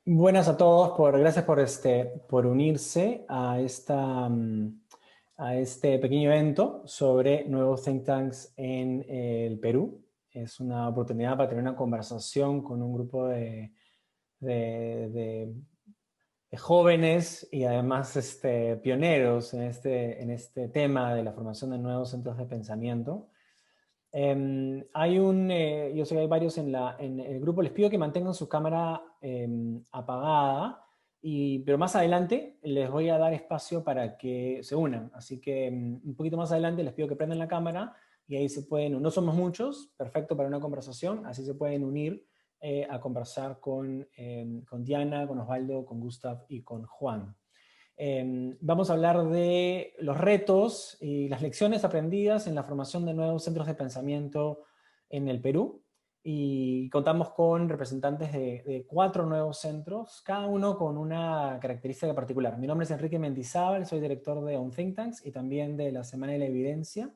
Buenas a todos, gracias por unirse a, a este pequeño evento sobre nuevos think tanks en el Perú. Es una oportunidad para tener una conversación con un grupo de- de- de jóvenes y además pioneros en este tema de la formación de nuevos centros de pensamiento. Yo sé que hay varios en el grupo. Les pido que mantengan su cámara apagada, pero más adelante les voy a dar espacio para que se unan. Así que un poquito más adelante les pido que prendan la cámara y ahí se pueden, no somos muchos, perfecto para una conversación, así se pueden unir a conversar con Diana, con Osvaldo, con Gustav y con Juan. Vamos a hablar de los retos y las lecciones aprendidas en la formación de nuevos centros de pensamiento en el Perú. Y contamos con representantes de 4 nuevos centros, cada uno con una característica particular. Mi nombre es Enrique Mendizábal, soy director de On Think Tanks y también de la Semana de la Evidencia.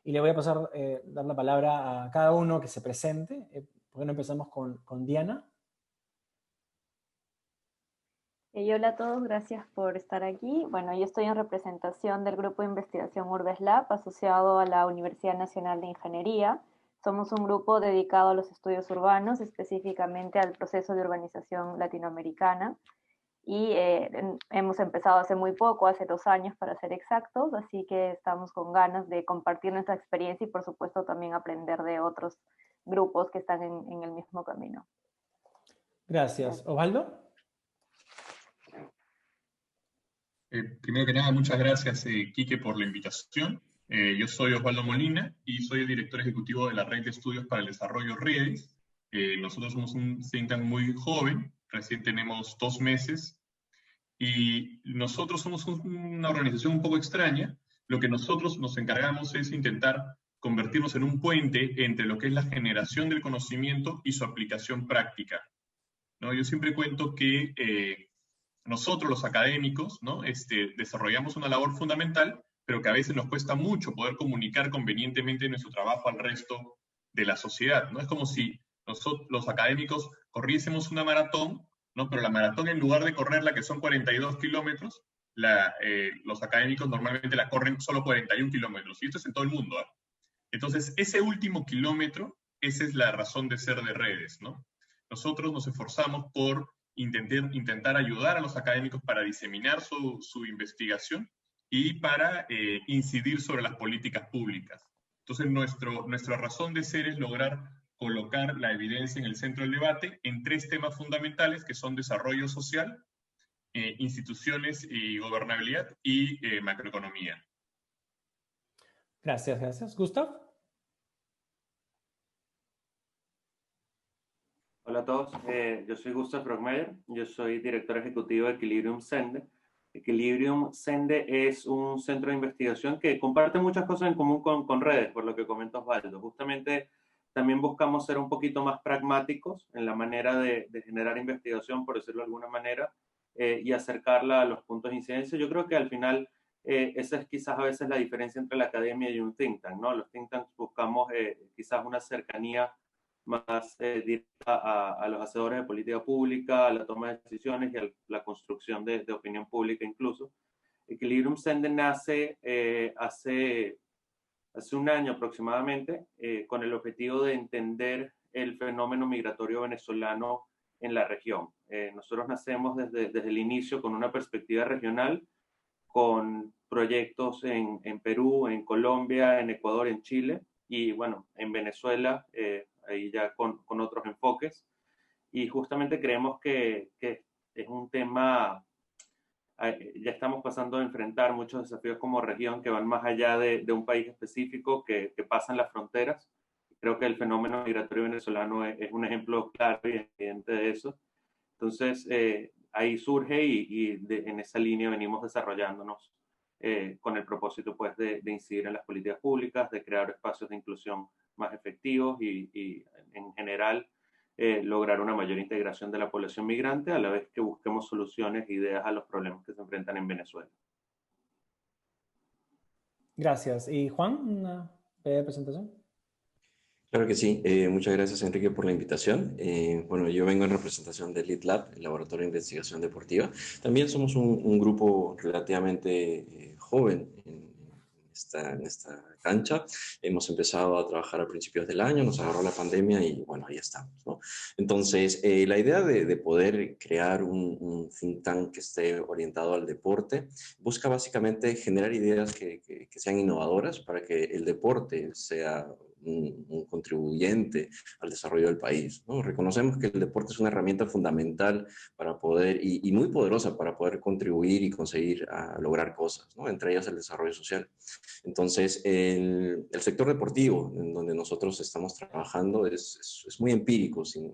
Y le voy a dar la palabra a cada uno que se presente. ¿Por qué no empezamos con Diana? Hola a todos, gracias por estar aquí. Bueno, yo estoy en representación del Grupo de Investigación Urbes Lab, asociado a la Universidad Nacional de Ingeniería. Somos un grupo dedicado a los estudios urbanos, específicamente al proceso de urbanización latinoamericana. Y hemos empezado hace muy poco, hace 2 años para ser exactos, así que estamos con ganas de compartir nuestra experiencia y por supuesto también aprender de otros grupos que están en el mismo camino. Gracias. Gracias. ¿Osvaldo? Primero que nada, muchas gracias, Quique, por la invitación. Yo soy Osvaldo Molina y soy el director ejecutivo de la Red de Estudios para el Desarrollo REDES. Nosotros somos un think tank muy joven, recién tenemos 2 meses, y nosotros somos una organización un poco extraña. Lo que nosotros nos encargamos es intentar convertirnos en un puente entre lo que es la generación del conocimiento y su aplicación práctica, ¿no? Yo siempre cuento que nosotros los académicos, ¿no? Desarrollamos una labor fundamental, pero que a veces nos cuesta mucho poder comunicar convenientemente nuestro trabajo al resto de la sociedad, ¿no? Es como si nosotros, los académicos, corriésemos una maratón, ¿no? Pero la maratón, en lugar de correrla, que son 42 kilómetros, los académicos normalmente la corren solo 41 kilómetros, y esto es en todo el mundo, ¿eh? Entonces, ese último kilómetro, esa es la razón de ser de redes, ¿no? Nosotros nos esforzamos por intentar ayudar a los académicos para diseminar su investigación y para incidir sobre las políticas públicas. Entonces, nuestra razón de ser es lograr colocar la evidencia en el centro del debate en 3 temas fundamentales, que son desarrollo social, instituciones y gobernabilidad, y macroeconomía. Gracias, gracias. ¿Gustav? Hola a todos, yo soy Gustav Brockmeyer, yo soy director ejecutivo de Equilibrium Sende. Equilibrium Sende es un centro de investigación que comparte muchas cosas en común con redes, por lo que comenta Osvaldo. Justamente también buscamos ser un poquito más pragmáticos en la manera de generar investigación, por decirlo de alguna manera, y acercarla a los puntos de incidencia. Yo creo que al final esa es quizás a veces la diferencia entre la academia y un think tank, ¿no? Los think tanks buscamos quizás una cercanía más directa a los hacedores de política pública, a la toma de decisiones y a la construcción de opinión pública incluso. Equilibrium Sende nace hace un año aproximadamente con el objetivo de entender el fenómeno migratorio venezolano en la región. Nosotros nacemos desde el inicio con una perspectiva regional, con proyectos en Perú, en Colombia, en Ecuador, en Chile y bueno, en Venezuela, ahí ya con otros enfoques. Y justamente creemos que es un tema, ya estamos pasando a enfrentar muchos desafíos como región que van más allá de un país específico, que pasan las fronteras. Creo que el fenómeno migratorio venezolano es un ejemplo claro y evidente de eso. Entonces, ahí surge en esa línea venimos desarrollándonos con el propósito pues, de incidir en las políticas públicas, de crear espacios de inclusión más efectivos y en general lograr una mayor integración de la población migrante a la vez que busquemos soluciones e ideas a los problemas que se enfrentan en Venezuela. Gracias. ¿Y Juan, una breve presentación? Claro que sí. Muchas gracias, Enrique, por la invitación. Bueno, yo vengo en representación de Lead Lab, el Laboratorio de Investigación Deportiva. También somos un grupo relativamente joven en esta cancha. Hemos empezado a trabajar a principios del año, nos agarró la pandemia y bueno, ahí estamos, ¿no? Entonces, la idea de poder crear un think tank que esté orientado al deporte busca básicamente generar ideas que sean innovadoras para que el deporte sea un contribuyente al desarrollo del país, ¿no? Reconocemos que el deporte es una herramienta fundamental para poder, y muy poderosa para poder contribuir y conseguir a lograr cosas, ¿no? Entre ellas el desarrollo social. Entonces, el sector deportivo en donde nosotros estamos trabajando es muy empírico, sin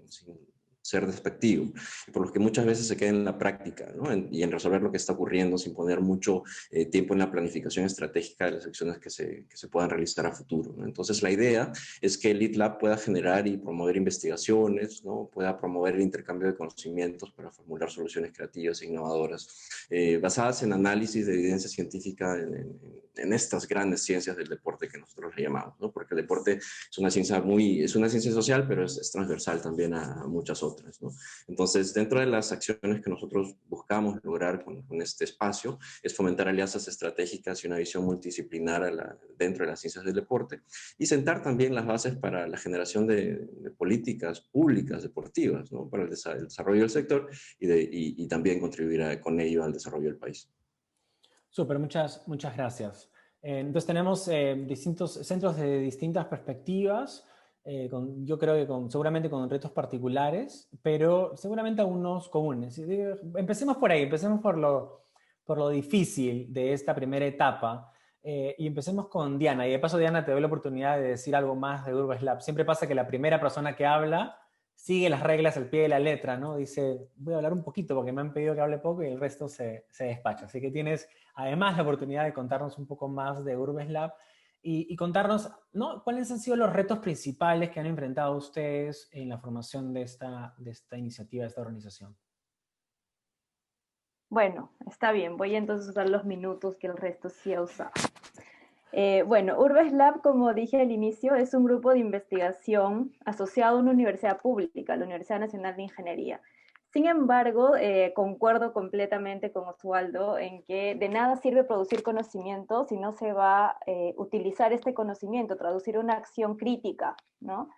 ser despectivo, y por lo que muchas veces se queda en la práctica, ¿no? Y en resolver lo que está ocurriendo sin poner mucho tiempo en la planificación estratégica de las acciones que se puedan realizar a futuro, ¿no? Entonces, la idea es que el Lead Lab pueda generar y promover investigaciones, ¿no? Pueda promover el intercambio de conocimientos para formular soluciones creativas e innovadoras, basadas en análisis de evidencia científica en estas grandes ciencias del deporte que nosotros le llamamos, ¿no? Porque el deporte es una ciencia social, pero es transversal también a muchas otras, ¿no? Entonces, dentro de las acciones que nosotros buscamos lograr con este espacio, es fomentar alianzas estratégicas y una visión multidisciplinar dentro de las ciencias del deporte, y sentar también las bases para la generación de políticas públicas deportivas, ¿no? Para el desarrollo del sector y también contribuir con ello al desarrollo del país. Súper, muchas gracias. Entonces tenemos distintos centros de distintas perspectivas, yo creo que seguramente con retos particulares, pero seguramente algunos comunes. Empecemos por ahí, empecemos por lo difícil de esta primera etapa. Y empecemos con Diana. Y de paso, Diana, te doy la oportunidad de decir algo más de Urbes Lab. Siempre pasa que la primera persona que habla sigue las reglas al pie de la letra, ¿no? Dice, voy a hablar un poquito porque me han pedido que hable poco y el resto se despacha. Así que tienes además la oportunidad de contarnos un poco más de Urbes Lab y contarnos, ¿no? ¿Cuáles han sido los retos principales que han enfrentado ustedes en la formación de esta iniciativa, de esta organización? Bueno, está bien, voy entonces a usar los minutos que el resto sí ha usado. Bueno, Urbes Lab, como dije al inicio, es un grupo de investigación asociado a una universidad pública, la Universidad Nacional de Ingeniería. Sin embargo, concuerdo completamente con Osvaldo en que de nada sirve producir conocimiento si no se va a utilizar este conocimiento, traducir una acción crítica, ¿no?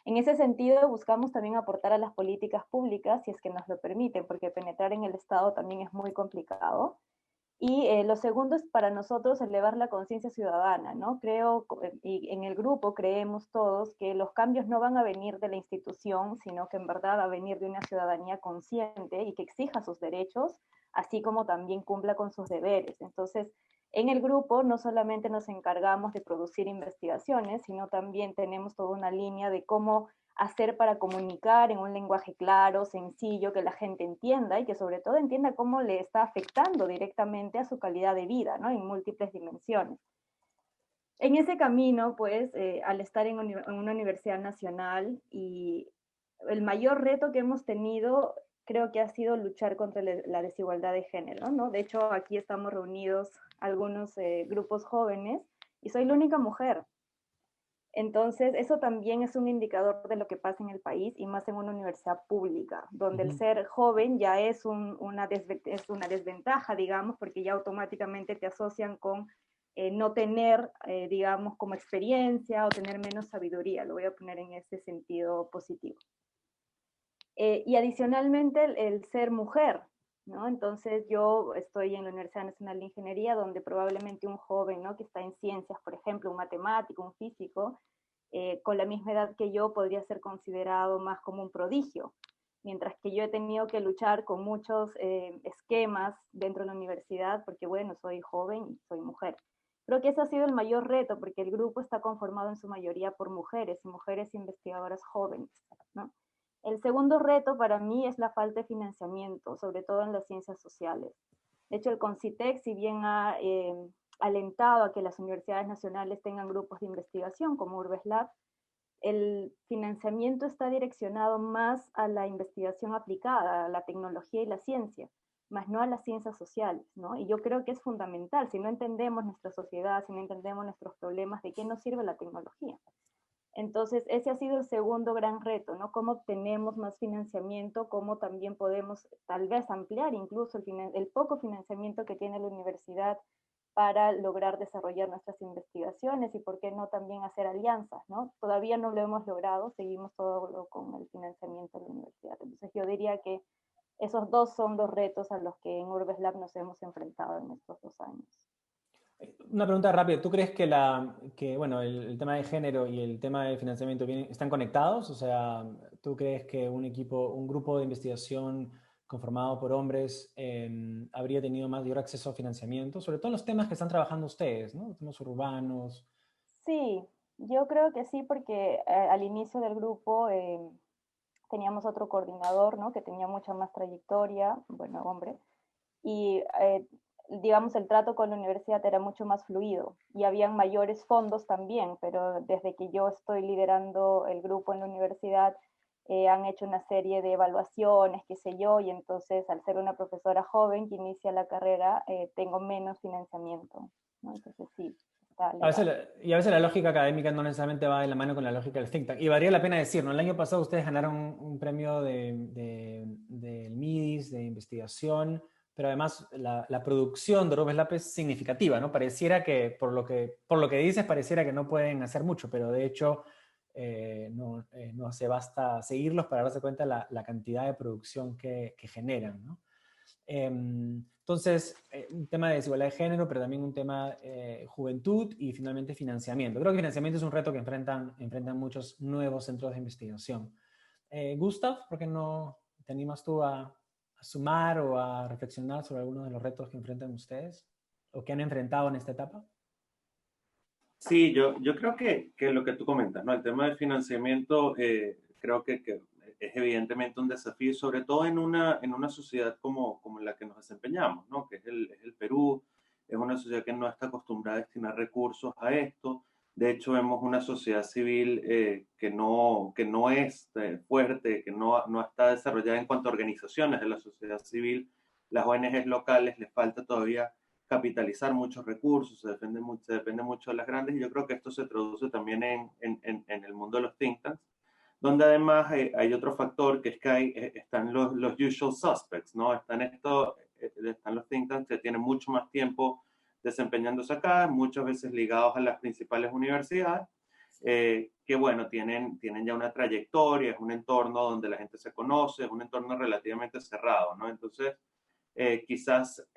En ese sentido, buscamos también aportar a las políticas públicas, si es que nos lo permiten, porque penetrar en el Estado también es muy complicado. Y lo segundo es para nosotros elevar la conciencia ciudadana, ¿no? Creo, y en el grupo creemos todos que los cambios no van a venir de la institución, sino que en verdad va a venir de una ciudadanía consciente y que exija sus derechos, así como también cumpla con sus deberes. Entonces, en el grupo no solamente nos encargamos de producir investigaciones, sino también tenemos toda una línea de cómo hacer para comunicar en un lenguaje claro, sencillo, que la gente entienda y que sobre todo entienda cómo le está afectando directamente a su calidad de vida, ¿no? En múltiples dimensiones. En ese camino, pues, al estar en una universidad nacional y el mayor reto que hemos tenido creo que ha sido luchar contra la desigualdad de género, ¿no? De hecho, aquí estamos reunidos algunos grupos jóvenes y soy la única mujer. Entonces, eso también es un indicador de lo que pasa en el país y más en una universidad pública, donde el ser joven ya es una desventaja, digamos, porque ya automáticamente te asocian con no tener, digamos, como experiencia o tener menos sabiduría. Lo voy a poner en ese sentido positivo. Y adicionalmente el ser mujer, ¿no? Entonces yo estoy en la Universidad Nacional de Ingeniería, donde probablemente un joven, ¿no? Que está en ciencias, por ejemplo, un matemático, un físico, con la misma edad que yo podría ser considerado más como un prodigio, mientras que yo he tenido que luchar con muchos esquemas dentro de la universidad, porque bueno, soy joven y soy mujer. Creo que ese ha sido el mayor reto, porque el grupo está conformado en su mayoría por mujeres y mujeres investigadoras jóvenes, ¿no? El segundo reto para mí es la falta de financiamiento, sobre todo en las ciencias sociales. De hecho, el CONCITEC, si bien ha alentado a que las universidades nacionales tengan grupos de investigación como Urbes Lab, el financiamiento está direccionado más a la investigación aplicada, a la tecnología y la ciencia, más no a las ciencias sociales, ¿no? Y yo creo que es fundamental. Si no entendemos nuestra sociedad, si no entendemos nuestros problemas, ¿de qué nos sirve la tecnología? Entonces, ese ha sido el segundo gran reto, ¿no? Cómo obtenemos más financiamiento, cómo también podemos tal vez ampliar incluso el poco financiamiento que tiene la universidad para lograr desarrollar nuestras investigaciones y por qué no también hacer alianzas, ¿no? Todavía no lo hemos logrado, seguimos todo con el financiamiento de la universidad. Entonces yo diría que esos dos son los retos a los que en Urbes Lab nos hemos enfrentado en estos 2 años. Una pregunta rápida. ¿Tú crees que bueno, el tema de género y el tema de financiamiento están conectados? O sea, ¿tú crees que un grupo de investigación conformado por hombres habría tenido mayor acceso a financiamiento? Sobre todo en los temas que están trabajando ustedes, ¿no? Los temas urbanos. Sí, yo creo que sí, porque al inicio del grupo teníamos otro coordinador, ¿no? Que tenía mucha más trayectoria, bueno, hombre, y digamos el trato con la universidad era mucho más fluido y habían mayores fondos también, pero desde que yo estoy liderando el grupo en la universidad han hecho una serie de evaluaciones, qué sé yo, y entonces al ser una profesora joven que inicia la carrera tengo menos financiamiento, ¿no? Entonces sí, está ligado. Y a veces la lógica académica no necesariamente va de la mano con la lógica del think tank. Y valdría la pena decir, ¿no? El año pasado ustedes ganaron un premio del MIDIS, de investigación, pero además la producción de Urbes Lab es significativa, ¿no? Pareciera que por lo que dices, pareciera que no pueden hacer mucho, pero de hecho no hace basta seguirlos para darse cuenta la cantidad de producción que generan, ¿no? Entonces, un tema de desigualdad de género, pero también un tema juventud y finalmente financiamiento. Creo que financiamiento es un reto que enfrentan muchos nuevos centros de investigación. Gustav, ¿por qué no te animas tú a sumar o a reflexionar sobre algunos de los retos que enfrentan ustedes o que han enfrentado en esta etapa? Sí, yo creo que lo que tú comentas, ¿no? El tema del financiamiento creo que es evidentemente un desafío, sobre todo en una sociedad como en la que nos desempeñamos, ¿no? Que es el Perú, es una sociedad que no está acostumbrada a destinar recursos a esto. De hecho, vemos una sociedad civil que no es fuerte, que no está desarrollada en cuanto a organizaciones de la sociedad civil. Las ONGs locales les falta todavía capitalizar muchos recursos, se depende mucho de las grandes, y yo creo que esto se traduce también en el mundo de los think tanks, donde además hay otro factor que es que están los usual suspects, ¿no? Están los think tanks que tienen mucho más tiempo desempeñándose acá, muchas veces ligados a las principales universidades, que bueno, tienen ya una trayectoria, es un entorno donde la gente se conoce, es un entorno relativamente cerrado, ¿no? Entonces, quizás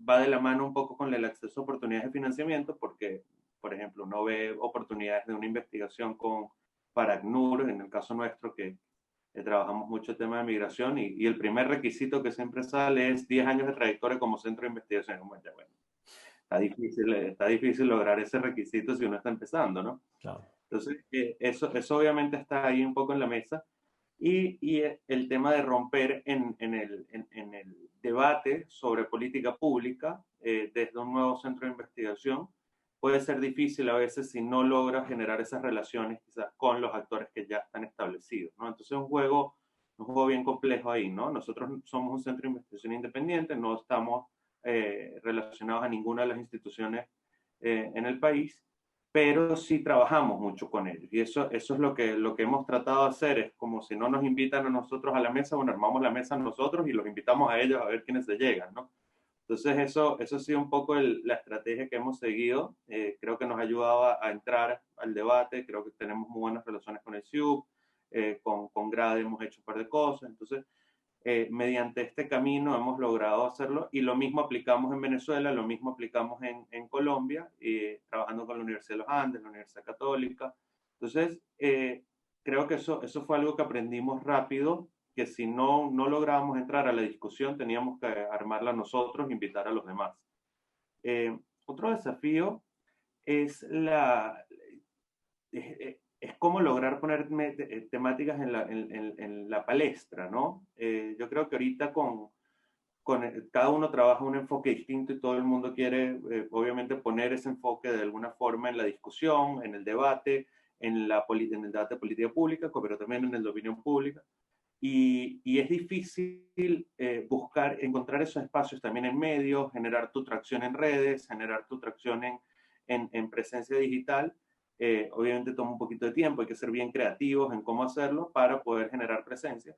va de la mano un poco con el acceso a oportunidades de financiamiento, porque, por ejemplo, uno ve oportunidades de una investigación para ACNUR, en el caso nuestro, que trabajamos mucho el tema de migración, y el primer requisito que siempre sale es 10 años de trayectoria como centro de investigación. Bueno, está difícil lograr ese requisito si uno está empezando, ¿no? Claro. Entonces, eso obviamente está ahí un poco en la mesa. Y el tema de romper en el debate sobre política pública desde un nuevo centro de investigación puede ser difícil a veces si no logra generar esas relaciones quizás con los actores que ya están establecidos, ¿no? Entonces es un juego bien complejo ahí, ¿no? Nosotros somos un centro de investigación independiente, no estamos relacionados a ninguna de las instituciones en el país, pero sí trabajamos mucho con ellos. Y eso es lo que hemos tratado de hacer, es como si no nos invitan a nosotros a la mesa, bueno, armamos la mesa nosotros y los invitamos a ellos a ver quiénes se llegan, ¿no? Entonces eso ha sido un poco la estrategia que hemos seguido. Creo que nos ha ayudado a entrar al debate, creo que tenemos muy buenas relaciones con el CIUB, con GRADE hemos hecho un par de cosas, entonces mediante este camino hemos logrado hacerlo, y lo mismo aplicamos en Venezuela, lo mismo aplicamos en Colombia, trabajando con la Universidad de los Andes, la Universidad Católica. Entonces, creo que eso fue algo que aprendimos rápido, que si no lográbamos entrar a la discusión, teníamos que armarla nosotros, invitar a los demás. Otro desafío es es cómo lograr poner temáticas en la palestra, ¿no? Yo creo que ahorita cada uno trabaja un enfoque distinto y todo el mundo quiere, obviamente, poner ese enfoque de alguna forma en la discusión, en el debate, en el debate de política pública, pero también en la opinión pública. Y es difícil encontrar esos espacios también en medios, generar tu tracción en redes, generar tu tracción en presencia digital, Obviamente toma un poquito de tiempo, hay que ser bien creativos en cómo hacerlo para poder generar presencia.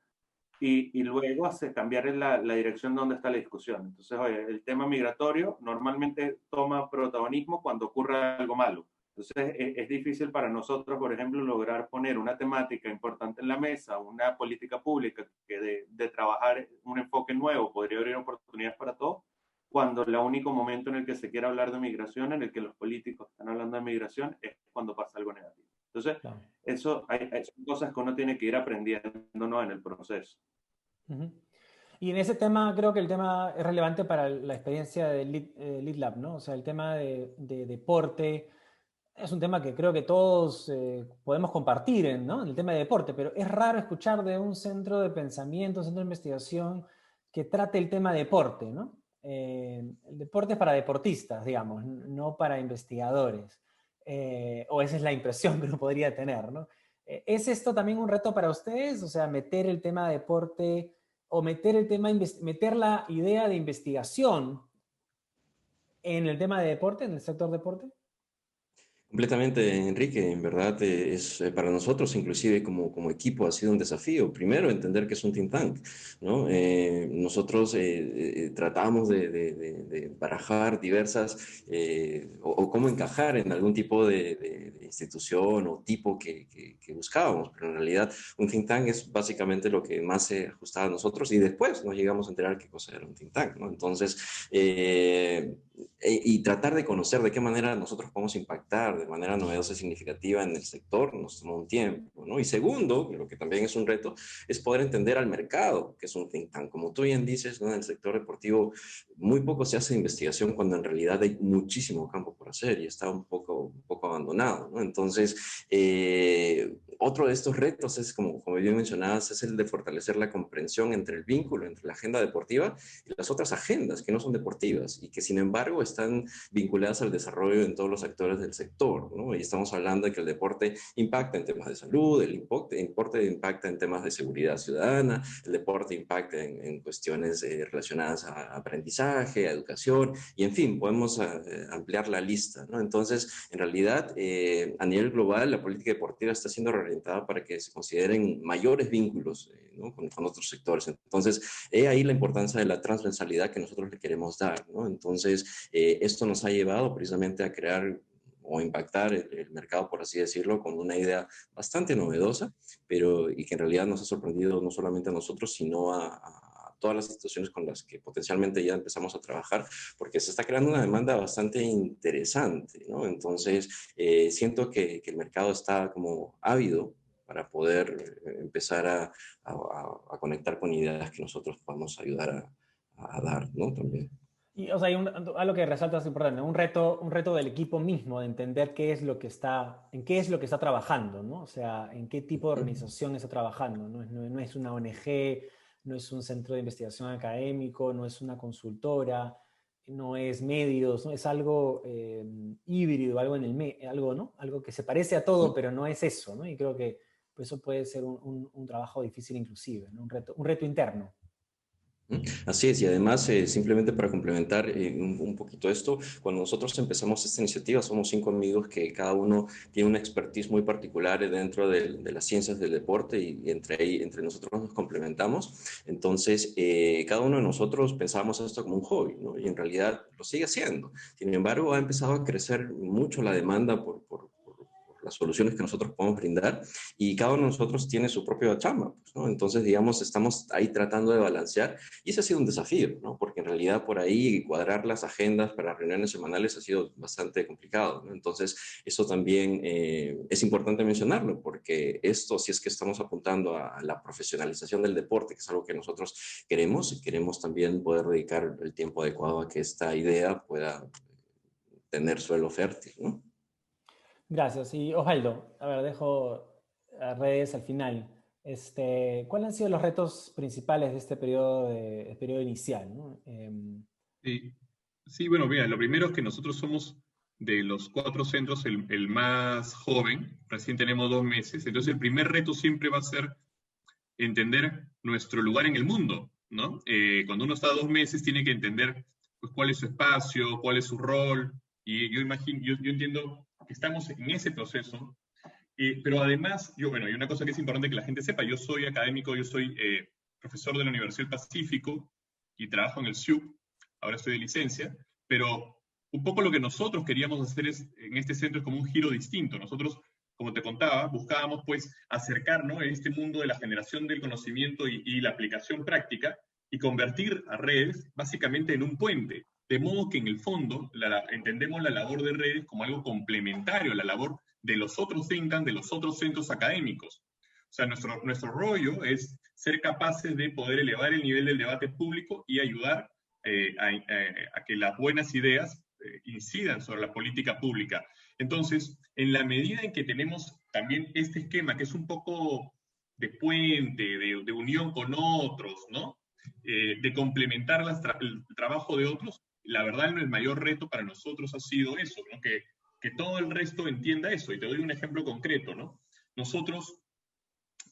Y luego cambiar la dirección donde está la discusión. Entonces, oye, el tema migratorio normalmente toma protagonismo cuando ocurre algo malo. Entonces, es difícil para nosotros, por ejemplo, lograr poner una temática importante en la mesa, una política pública que de trabajar un enfoque nuevo podría abrir oportunidades para todos, cuando el único momento en el que se quiere hablar de migración, en el que los políticos están hablando de migración, es cuando pasa algo negativo. Entonces, claro, eso son cosas que uno tiene que ir aprendiendo, ¿no?, en el proceso. Y en ese tema, creo que el tema es relevante para la experiencia de Lead Lab, ¿no? O sea, el tema de deporte es un tema que creo que todos podemos compartir, ¿no? El tema de deporte, pero es raro escuchar de un centro de pensamiento, un centro de investigación que trate el tema de deporte, ¿no? El deporte es para deportistas, digamos, no para investigadores. O esa es la impresión que uno podría tener, ¿no? ¿Es esto también un reto para ustedes? O sea, meter el tema de deporte o meter la idea de investigación en el tema de deporte, en el sector deporte. Completamente, Enrique. En verdad para nosotros, inclusive como equipo, ha sido un desafío. Primero, entender que es un think tank, ¿no? Nosotros tratamos de barajar diversas o cómo encajar en algún tipo de institución o tipo que buscábamos, pero en realidad un think tank es básicamente lo que más se ajustaba a nosotros y después nos llegamos a enterar qué cosa era un think tank, ¿no? Entonces, y tratar de conocer de qué manera nosotros podemos impactar de manera novedosa y significativa en el sector nos tomó un tiempo, ¿no? Y segundo, lo que también es un reto, es poder entender al mercado, que es un think tank. Como tú bien dices, ¿no?, en el sector deportivo muy poco se hace investigación cuando en realidad hay muchísimo campo por hacer y está un poco abandonado, ¿no? Entonces, otro de estos retos es, como bien mencionabas, es el de fortalecer la comprensión entre el vínculo entre la agenda deportiva y las otras agendas que no son deportivas y que sin embargo están vinculadas al desarrollo en todos los actores del sector, ¿no? Y estamos hablando de que el deporte impacta en temas de salud, el deporte impacta en temas de seguridad ciudadana, el deporte impacta en cuestiones relacionadas a aprendizaje, a educación, y en fin, podemos ampliar la lista, ¿no? Entonces, en realidad, a nivel global, la política deportiva está siendo reorientada para que se consideren mayores vínculos, ¿no?, con otros sectores. Entonces, ahí la importancia de la transversalidad que nosotros le queremos dar, ¿no? Entonces, esto nos ha llevado precisamente a crear o impactar el mercado, por así decirlo, con una idea bastante novedosa, y que en realidad nos ha sorprendido no solamente a nosotros, sino a todas las instituciones con las que potencialmente ya empezamos a trabajar, porque se está creando una demanda bastante interesante, ¿no? Entonces, siento que el mercado está como ávido para poder empezar a conectar con ideas que nosotros podamos ayudar a dar, ¿no? También. Y, o sea, hay algo que resalta es importante, un reto del equipo mismo de entender en qué es lo que está trabajando, ¿no? O sea, en qué tipo de organización está trabajando. No es una ONG, no es un centro de investigación académico, no es una consultora, no es medios, ¿no? Es algo híbrido, algo algo, ¿no? Algo que se parece a todo, pero no es eso, ¿no? Y creo que eso puede ser un trabajo difícil inclusive, ¿no? Un reto interno. Así es, y además, simplemente para complementar un poquito esto, cuando nosotros empezamos esta iniciativa, somos 5 amigos que cada uno tiene una expertise muy particular dentro de las ciencias del deporte y entre nosotros nos complementamos. Entonces, cada uno de nosotros pensábamos esto como un hobby, ¿no? Y en realidad lo sigue haciendo. Sin embargo, ha empezado a crecer mucho la demanda por las soluciones que nosotros podemos brindar, y cada uno de nosotros tiene su propia chamba, pues, ¿no? Entonces, digamos, estamos ahí tratando de balancear, y ese ha sido un desafío, ¿no? Porque en realidad por ahí cuadrar las agendas para reuniones semanales ha sido bastante complicado, ¿no? Entonces, eso también es importante mencionarlo, porque esto, si es que estamos apuntando a la profesionalización del deporte, que es algo que nosotros queremos también poder dedicar el tiempo adecuado a que esta idea pueda tener suelo fértil, ¿no? Gracias. Y Osvaldo, a ver, dejo a redes al final. ¿Cuáles han sido los retos principales de este periodo inicial, ¿no? Sí, bueno, mira, lo primero es que nosotros somos de los 4 centros el más joven, recién tenemos 2 meses, entonces el primer reto siempre va a ser entender nuestro lugar en el mundo, ¿no? Cuando uno está 2 meses tiene que entender pues, cuál es su espacio, cuál es su rol, y yo entiendo estamos en ese proceso, pero además, hay una cosa que es importante que la gente sepa, yo soy académico, yo soy profesor de la Universidad del Pacífico y trabajo en el SIUP, ahora estoy de licencia, pero un poco lo que nosotros queríamos hacer en este centro es como un giro distinto. Nosotros, como te contaba, buscábamos pues acercarnos a este mundo de la generación del conocimiento y la aplicación práctica y convertir a redes básicamente en un puente. De modo que en el fondo entendemos la labor de redes como algo complementario a la labor de los otros think tanks, de los otros centros académicos. O sea, nuestro rollo es ser capaces de poder elevar el nivel del debate público y ayudar a que las buenas ideas incidan sobre la política pública. Entonces, en la medida en que tenemos también este esquema, que es un poco de puente, de unión con otros, ¿no? De complementar el trabajo de otros, la verdad el mayor reto para nosotros ha sido eso, ¿no? Que todo el resto entienda eso. Y te doy un ejemplo concreto, ¿no? Nosotros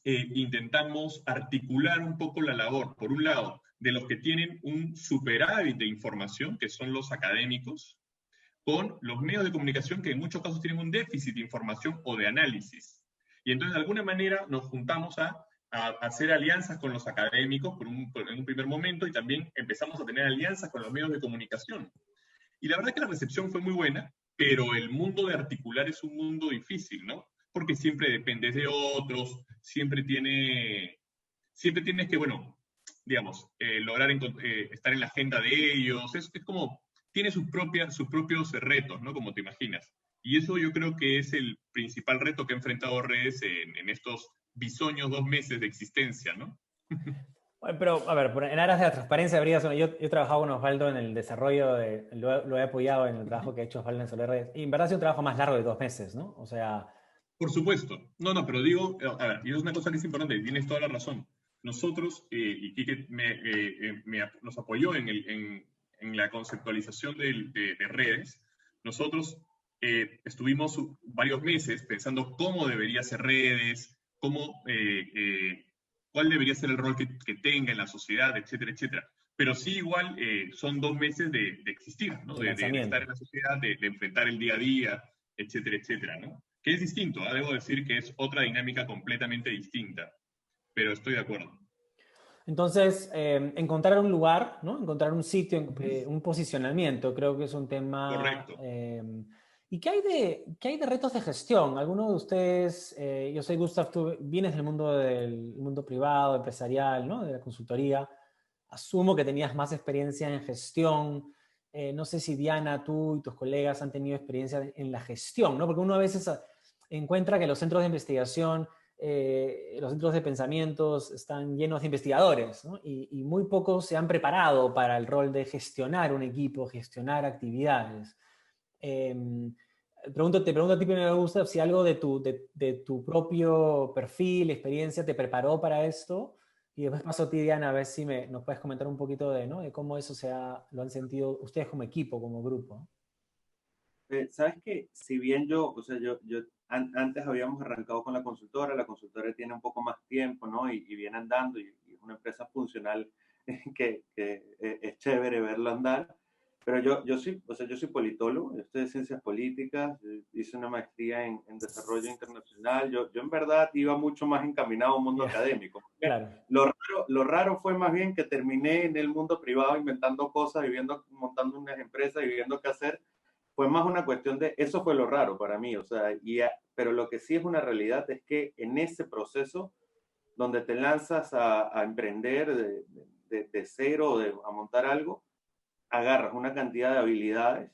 intentamos articular un poco la labor, por un lado, de los que tienen un superávit de información, que son los académicos, con los medios de comunicación que en muchos casos tienen un déficit de información o de análisis. Y entonces, de alguna manera, nos juntamos a hacer alianzas con los académicos en un primer momento, y también empezamos a tener alianzas con los medios de comunicación. Y la verdad que la recepción fue muy buena, pero el mundo de articular es un mundo difícil, ¿no? Porque siempre dependes de otros, siempre tienes que, digamos, lograr estar en la agenda de ellos. Es como, tiene sus propios retos, ¿no? Como te imaginas. Y eso yo creo que es el principal reto que ha enfrentado redes en estos bisoños 2 meses de existencia, ¿no? Bueno, pero, a ver, en aras de la transparencia, yo he trabajado con Osvaldo en el desarrollo, lo he apoyado en el trabajo que ha hecho Osvaldo en Solar Redes, y en verdad ha sido un trabajo más largo de 2 meses, ¿no? O sea... Por supuesto. No, pero digo, a ver, y es una cosa que es importante, y tienes toda la razón. Nosotros, y Quique nos apoyó en la conceptualización de redes, nosotros estuvimos varios meses pensando cómo debería ser redes, cuál debería ser el rol que tenga en la sociedad, etcétera, etcétera. Pero sí igual son 2 meses de existir, ¿no? De estar en la sociedad, de enfrentar el día a día, etcétera, etcétera, ¿no? Que es distinto, debo decir que es otra dinámica completamente distinta, pero estoy de acuerdo. Entonces, encontrar un lugar, ¿no? Encontrar un sitio, un posicionamiento, creo que es un tema... Correcto. ¿Y qué hay de retos de gestión? Algunos de ustedes, yo soy Gustav, tú vienes del mundo privado, empresarial, ¿no? De la consultoría. Asumo que tenías más experiencia en gestión. No sé si Diana, tú y tus colegas han tenido experiencia en la gestión, ¿no? Porque uno a veces encuentra que los centros de investigación, los centros de pensamientos están llenos de investigadores, ¿no? Y muy pocos se han preparado para el rol de gestionar un equipo, gestionar actividades. Te pregunto a ti primero, Gustav, si algo de tu propio perfil, experiencia, te preparó para esto, y después paso a ti, Diana, a ver si nos puedes comentar un poquito de cómo eso lo han sentido ustedes como equipo, como grupo. Sabes que si bien yo antes habíamos arrancado con la consultora tiene un poco más tiempo, ¿no? Y viene andando, y es una empresa funcional que es chévere verlo andar. Pero yo soy politólogo, yo estoy de ciencias políticas, hice una maestría en desarrollo internacional. Yo en verdad iba mucho más encaminado a un mundo académico. Claro. Lo raro fue más bien que terminé en el mundo privado inventando cosas, montando unas empresas y viendo qué hacer. Fue más una cuestión de, eso fue lo raro para mí, o sea, pero lo que sí es una realidad es que en ese proceso donde te lanzas a emprender de cero, a montar algo, agarras una cantidad de habilidades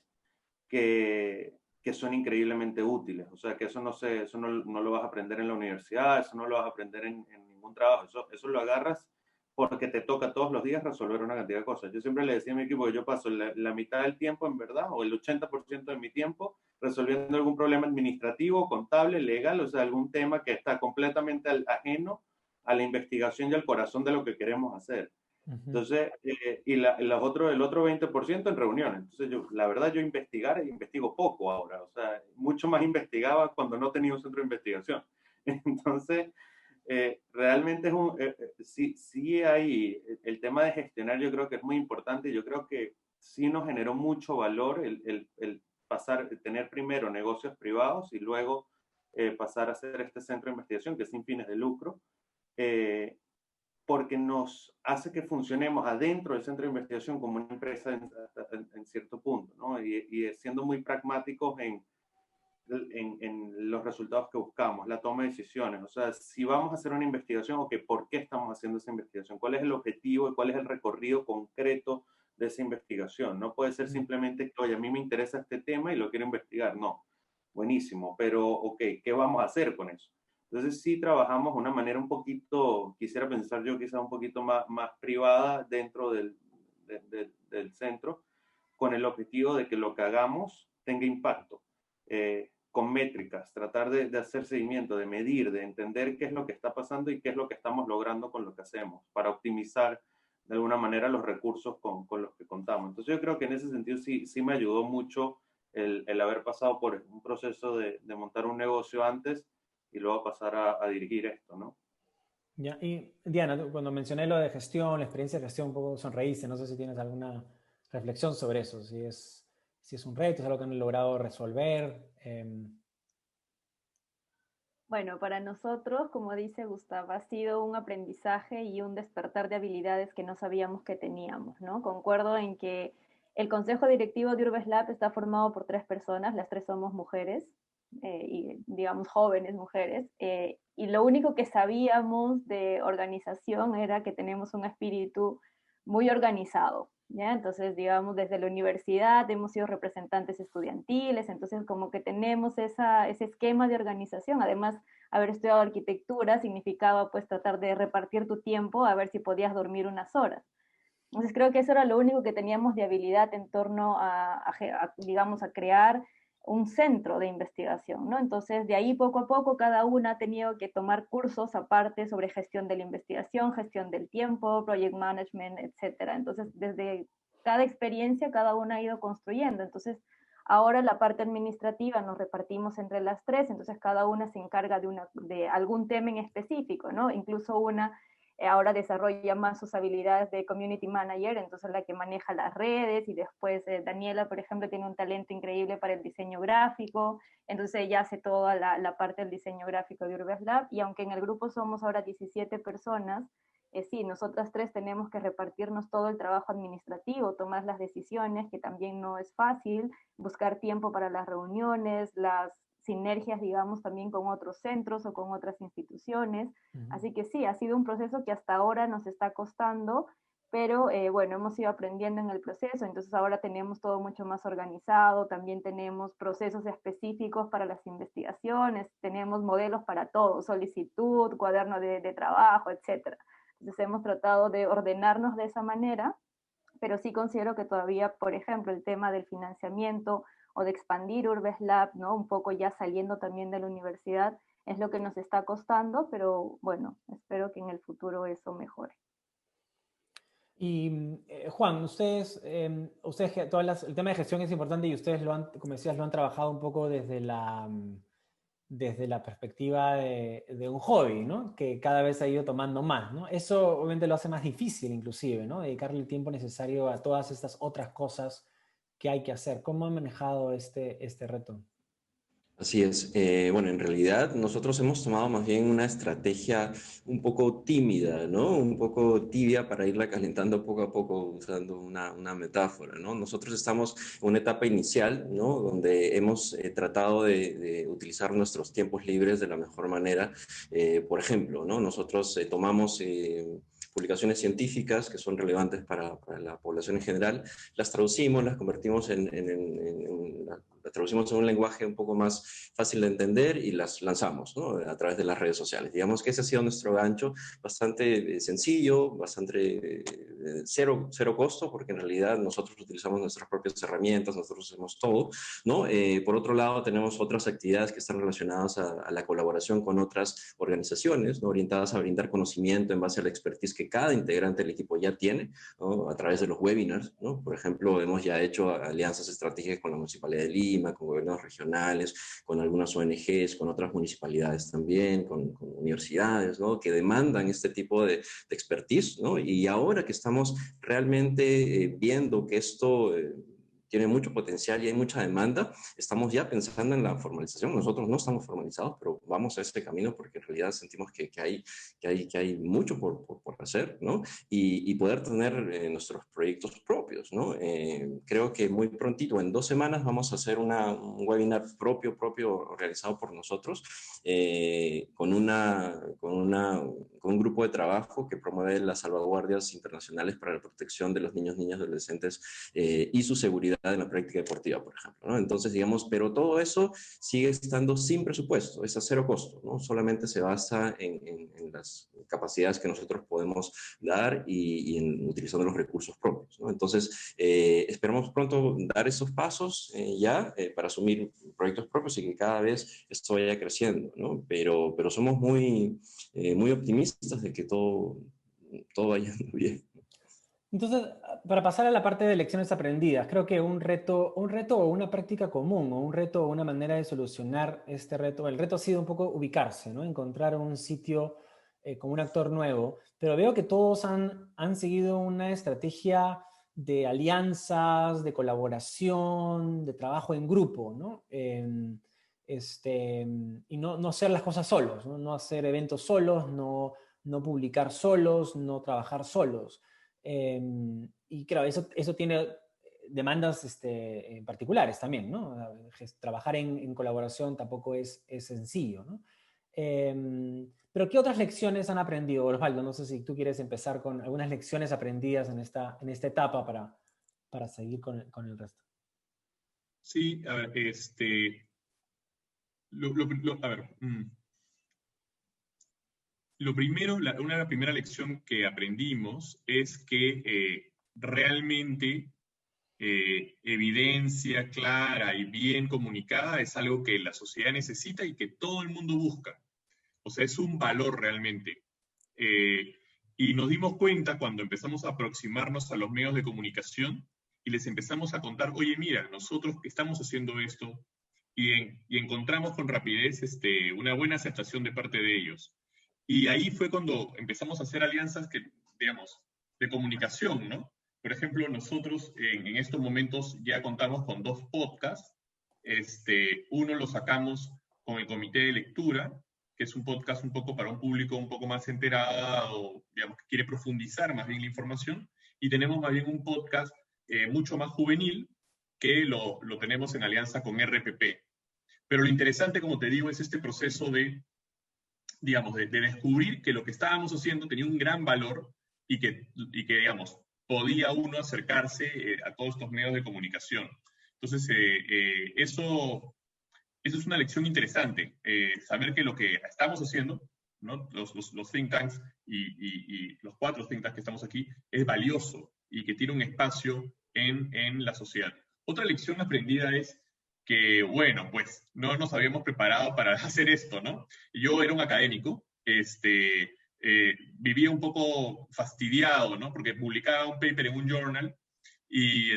que son increíblemente útiles. O sea, que eso no lo vas a aprender en la universidad, eso no lo vas a aprender en ningún trabajo. Eso lo agarras porque te toca todos los días resolver una cantidad de cosas. Yo siempre le decía a mi equipo que yo paso la mitad del tiempo, en verdad, o el 80% de mi tiempo, resolviendo algún problema administrativo, contable, legal, o sea, algún tema que está completamente ajeno a la investigación y al corazón de lo que queremos hacer. Entonces, el otro 20% en reuniones. Entonces, la verdad, yo investigo poco ahora. O sea, mucho más investigaba cuando no tenía un centro de investigación. Entonces, realmente sí hay, el tema de gestionar yo creo que es muy importante. Yo creo que sí nos generó mucho valor el tener primero negocios privados y luego pasar a ser este centro de investigación que es sin fines de lucro, porque nos hace que funcionemos adentro del centro de investigación como una empresa en cierto punto, ¿no? Y siendo muy pragmáticos en los resultados que buscamos, la toma de decisiones. O sea, si vamos a hacer una investigación, okay, ¿por qué estamos haciendo esa investigación? ¿Cuál es el objetivo y cuál es el recorrido concreto de esa investigación? No puede ser simplemente que, oye, a mí me interesa este tema y lo quiero investigar. No, buenísimo, pero, ok, ¿qué vamos a hacer con eso? Entonces sí trabajamos de una manera un poquito, quisiera pensar yo, quizá un poquito más privada dentro del centro, con el objetivo de que lo que hagamos tenga impacto. Con métricas, tratar de hacer seguimiento, de medir, de entender qué es lo que está pasando y qué es lo que estamos logrando con lo que hacemos, para optimizar de alguna manera los recursos con los que contamos. Entonces yo creo que en ese sentido sí me ayudó mucho el haber pasado por un proceso de montar un negocio antes y luego pasar a dirigir esto, ¿no? Ya, y Diana, cuando mencioné lo de gestión, la experiencia de gestión, un poco sonreíste, no sé si tienes alguna reflexión sobre eso, si es un reto, es algo que han logrado resolver. Bueno, para nosotros, como dice Gustavo, ha sido un aprendizaje y un despertar de habilidades que no sabíamos que teníamos, ¿no? Concuerdo en que el consejo directivo de Urbes Lab está formado por 3 personas, las 3 somos mujeres, y digamos jóvenes mujeres, y lo único que sabíamos de organización era que tenemos un espíritu muy organizado, ¿ya? Entonces, digamos, desde la universidad hemos sido representantes estudiantiles, entonces como que tenemos ese esquema de organización. Además, haber estudiado arquitectura significaba pues tratar de repartir tu tiempo a ver si podías dormir unas horas. Entonces creo que eso era lo único que teníamos de habilidad en torno digamos, a crear un centro de investigación, ¿no? Entonces, de ahí poco a poco cada una ha tenido que tomar cursos aparte sobre gestión de la investigación, gestión del tiempo, project management, etcétera. Entonces, desde cada experiencia, cada una ha ido construyendo. Entonces, ahora la parte administrativa nos repartimos entre las 3, entonces cada una se encarga de algún tema en específico, ¿no? Incluso una ahora desarrolla más sus habilidades de community manager, entonces la que maneja las redes, y después Daniela, por ejemplo, tiene un talento increíble para el diseño gráfico, entonces ella hace toda la parte del diseño gráfico de Urbes Lab, y aunque en el grupo somos ahora 17 personas, sí, nosotras 3 tenemos que repartirnos todo el trabajo administrativo, tomar las decisiones, que también no es fácil, buscar tiempo para las reuniones, las sinergias, digamos, también con otros centros o con otras instituciones. Así que sí, ha sido un proceso que hasta ahora nos está costando, pero bueno, hemos ido aprendiendo en el proceso, entonces ahora tenemos todo mucho más organizado, también tenemos procesos específicos para las investigaciones, tenemos modelos para todo, solicitud, cuaderno de trabajo, etc. Entonces hemos tratado de ordenarnos de esa manera, pero sí considero que todavía, por ejemplo, el tema del financiamiento o de expandir Urbes Lab, ¿no? Un poco ya saliendo también de la universidad, es lo que nos está costando, pero bueno, espero que en el futuro eso mejore. Y Juan, el tema de gestión es importante y ustedes como decías, lo han trabajado un poco desde la perspectiva de un hobby, ¿no? Que cada vez ha ido tomando más, ¿no? Eso obviamente lo hace más difícil inclusive, ¿no? Dedicarle el tiempo necesario a todas estas otras cosas que hay que hacer. ¿Cómo han manejado este reto? Así es. Bueno, en realidad nosotros hemos tomado más bien una estrategia un poco tímida, ¿no? Un poco tibia para irla calentando poco a poco, usando una metáfora, ¿no? Nosotros estamos en una etapa inicial, ¿no? Donde hemos tratado de utilizar nuestros tiempos libres de la mejor manera. Por ejemplo, ¿no? Nosotros tomamos publicaciones científicas que son relevantes para la población en general, las traducimos, las convertimos las traducimos en un lenguaje un poco más fácil de entender y las lanzamos, ¿no? A través de las redes sociales. Digamos que ese ha sido nuestro gancho, bastante sencillo, bastante cero costo, porque en realidad nosotros utilizamos nuestras propias herramientas, nosotros hacemos todo, ¿no? Por otro lado, tenemos otras actividades que están relacionadas a la colaboración con otras organizaciones, ¿no? Orientadas a brindar conocimiento en base a la expertise que cada integrante del equipo ya tiene, ¿no? A través de los webinars, ¿no? Por ejemplo, hemos ya hecho alianzas estratégicas con la Municipalidad de Lima, con gobiernos regionales, con algunas ONGs, con otras municipalidades también, con universidades, ¿no? Que demandan este tipo de expertise, ¿no? Y ahora que estamos realmente viendo que esto tiene mucho potencial y hay mucha demanda, estamos ya pensando en la formalización. Nosotros no estamos formalizados, pero vamos a ese camino porque en realidad sentimos que hay mucho por hacer, ¿no? Y poder tener nuestros proyectos propios, ¿no? Creo que muy prontito, en 2 semanas, vamos a hacer un webinar propio realizado por nosotros, con un grupo de trabajo que promueve las salvaguardias internacionales para la protección de los niños, niñas, adolescentes y su seguridad en la práctica deportiva, por ejemplo, ¿no? Entonces, digamos, pero todo eso sigue estando sin presupuesto, es a cero costo, ¿no? Solamente se basa en las capacidades que nosotros podemos dar y en utilizando los recursos propios, ¿no? Entonces, esperamos pronto dar esos pasos para asumir proyectos propios y que cada vez esto vaya creciendo, ¿no? Pero somos muy optimistas de que todo vaya bien. Entonces, para pasar a la parte de lecciones aprendidas, creo que un reto o una práctica común, o un reto o una manera de solucionar este reto, el reto ha sido un poco ubicarse, ¿no? Encontrar un sitio con un actor nuevo, pero veo que todos han seguido una estrategia de alianzas, de colaboración, de trabajo en grupo, ¿no? Y no hacer las cosas solos, ¿no? No hacer eventos solos, no publicar solos, no trabajar solos. Y claro, eso tiene demandas particulares también, ¿no? Trabajar en colaboración tampoco es sencillo, ¿no? Pero ¿qué otras lecciones han aprendido, Osvaldo? No sé si tú quieres empezar con algunas lecciones aprendidas en esta etapa para seguir con el resto. Sí, a ver, a ver, lo primero, una primera lección que aprendimos es que realmente evidencia clara y bien comunicada es algo que la sociedad necesita y que todo el mundo busca. O sea, es un valor realmente. Y nos dimos cuenta cuando empezamos a aproximarnos a los medios de comunicación y les empezamos a contar, oye, mira, nosotros estamos haciendo esto, y encontramos con rapidez una buena aceptación de parte de ellos. Y ahí fue cuando empezamos a hacer alianzas que, digamos, de comunicación, ¿no? Por ejemplo, nosotros en estos momentos ya contamos con 2 podcasts. Uno lo sacamos con el Comité de Lectura, que es un podcast un poco para un público un poco más enterado, digamos, que quiere profundizar más bien la información. Y tenemos más bien un podcast mucho más juvenil, que lo tenemos en alianza con RPP. Pero lo interesante, como te digo, es este proceso de, digamos, de descubrir que lo que estábamos haciendo tenía un gran valor y que digamos, podía uno acercarse a todos estos medios de comunicación. Entonces, eso es una lección interesante, saber que lo que estamos haciendo, ¿no? Los think tanks y los 4 think tanks que estamos aquí, es valioso y que tiene un espacio en la sociedad. Otra lección aprendida es que, bueno, pues no nos habíamos preparado para hacer esto, ¿no? Yo era un académico, vivía un poco fastidiado, ¿no? Porque publicaba un paper en un journal y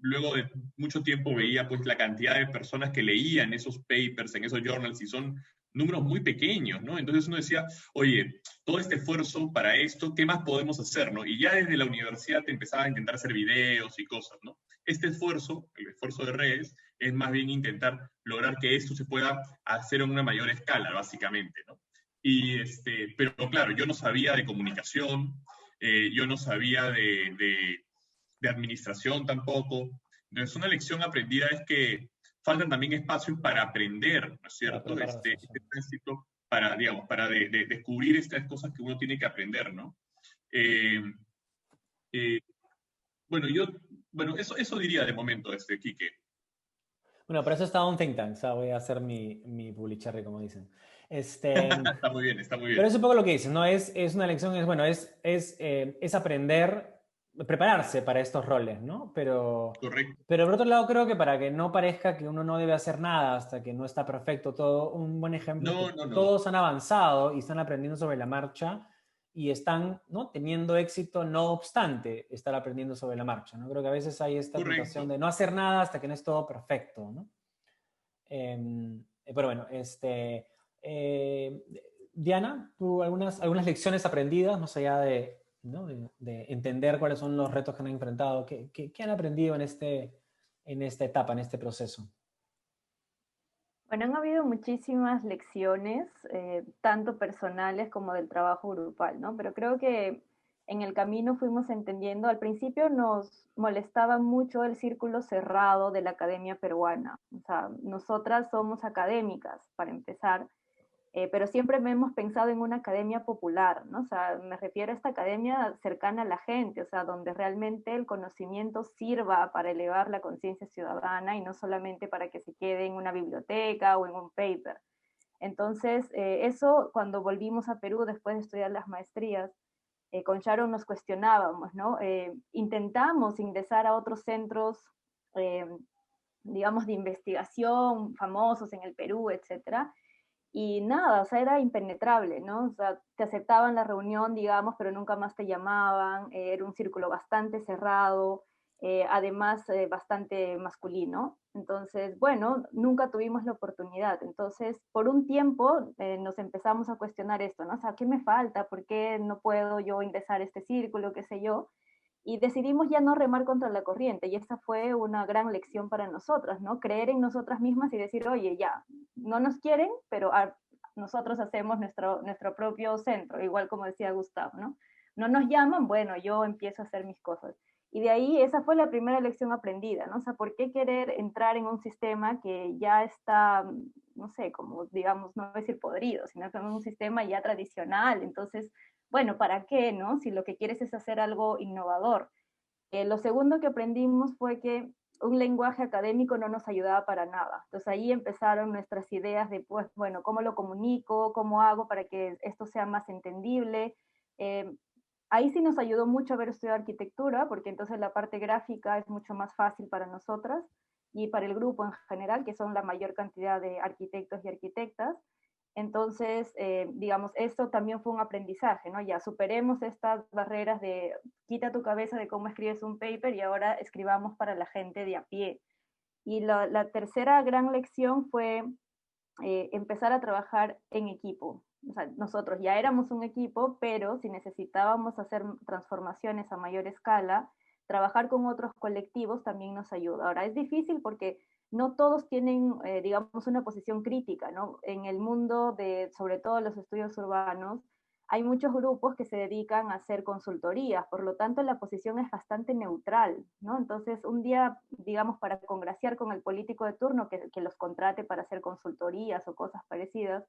luego de mucho tiempo veía pues la cantidad de personas que leían esos papers en esos journals y son números muy pequeños, ¿no? Entonces uno decía, oye, todo este esfuerzo para esto, ¿qué más podemos hacer, no? Y ya desde la universidad te empezaba a intentar hacer videos y cosas, ¿no? Este esfuerzo, el esfuerzo de redes, es más bien intentar lograr que esto se pueda hacer en una mayor escala, básicamente, ¿no? Pero claro, yo no sabía de comunicación, yo no sabía de administración tampoco. Entonces, una lección aprendida es que faltan también espacios para aprender, ¿no es cierto? Este tránsito para, digamos, para descubrir estas cosas que uno tiene que aprender, ¿no? Bueno, eso diría de momento, Quique. Bueno, por eso estaba un think tank, o sea, voy a hacer mi publicherry, como dicen. Está muy bien, está muy bien. Pero es un poco lo que dices, ¿no? Es una lección, es aprender, prepararse para estos roles, ¿no? Correcto. Pero por otro lado, creo que para que no parezca que uno no debe hacer nada hasta que no está perfecto todo, un buen ejemplo es que todos han avanzado y están aprendiendo sobre la marcha y están, ¿no?, teniendo éxito no obstante estar aprendiendo sobre la marcha, ¿no? Creo que a veces hay esta tentación de no hacer nada hasta que no es todo perfecto, ¿no? Pero bueno, Diana, ¿tú algunas lecciones aprendidas más allá de ¿no? De entender cuáles son los retos que han enfrentado. ¿Qué han aprendido en esta etapa, en este proceso? Bueno, han habido muchísimas lecciones, tanto personales como del trabajo grupal, ¿no? Pero creo que en el camino fuimos entendiendo, al principio nos molestaba mucho el círculo cerrado de la academia peruana. O sea, nosotras somos académicas, para empezar, pero siempre me hemos pensado en una academia popular, ¿no? O sea, me refiero a esta academia cercana a la gente, o sea, donde realmente el conocimiento sirva para elevar la conciencia ciudadana y no solamente para que se quede en una biblioteca o en un paper. Entonces, eso cuando volvimos a Perú después de estudiar las maestrías, con Sharon nos cuestionábamos, ¿no? Intentamos ingresar a otros centros, eh, digamos, de investigación famosos en el Perú, etcétera, y nada, o sea, era impenetrable, ¿no? O sea, te aceptaban la reunión, digamos, pero nunca más te llamaban, era un círculo bastante cerrado, además bastante masculino. Entonces, bueno, nunca tuvimos la oportunidad. Entonces, por un tiempo nos empezamos a cuestionar esto, ¿no? O sea, ¿qué me falta? ¿Por qué no puedo yo ingresar a este círculo? ¿Qué sé yo? Y decidimos ya no remar contra la corriente, y esa fue una gran lección para nosotras, ¿no? Creer en nosotras mismas y decir, oye, ya, no nos quieren, pero nosotros hacemos nuestro propio centro, igual como decía Gustavo, ¿no? No nos llaman, bueno, yo empiezo a hacer mis cosas. Y de ahí esa fue la primera lección aprendida, ¿no? O sea, ¿por qué querer entrar en un sistema que ya está, no sé, como digamos, no decir podrido, sino que en un sistema ya tradicional? Entonces, bueno, ¿para qué, no? Si lo que quieres es hacer algo innovador. Lo segundo que aprendimos fue que un lenguaje académico no nos ayudaba para nada. Entonces ahí empezaron nuestras ideas de, pues, bueno, ¿cómo lo comunico? ¿Cómo hago para que esto sea más entendible? Eh, Ahí sí nos ayudó mucho haber estudiado arquitectura, porque entonces la parte gráfica es mucho más fácil para nosotras y para el grupo en general, que son la mayor cantidad de arquitectos y arquitectas. Entonces, digamos, esto también fue un aprendizaje, ¿no? Ya superemos estas barreras de quita tu cabeza de cómo escribes un paper y ahora escribamos para la gente de a pie. Y la tercera gran lección fue empezar a trabajar en equipo. O sea, nosotros ya éramos un equipo, pero si necesitábamos hacer transformaciones a mayor escala, trabajar con otros colectivos también nos ayuda. Ahora, es difícil porque no todos tienen, digamos, una posición crítica, ¿no? En el mundo de, sobre todo los estudios urbanos, hay muchos grupos que se dedican a hacer consultorías, por lo tanto la posición es bastante neutral, ¿no? Entonces, un día, digamos, para congraciar con el político de turno que los contrate para hacer consultorías o cosas parecidas,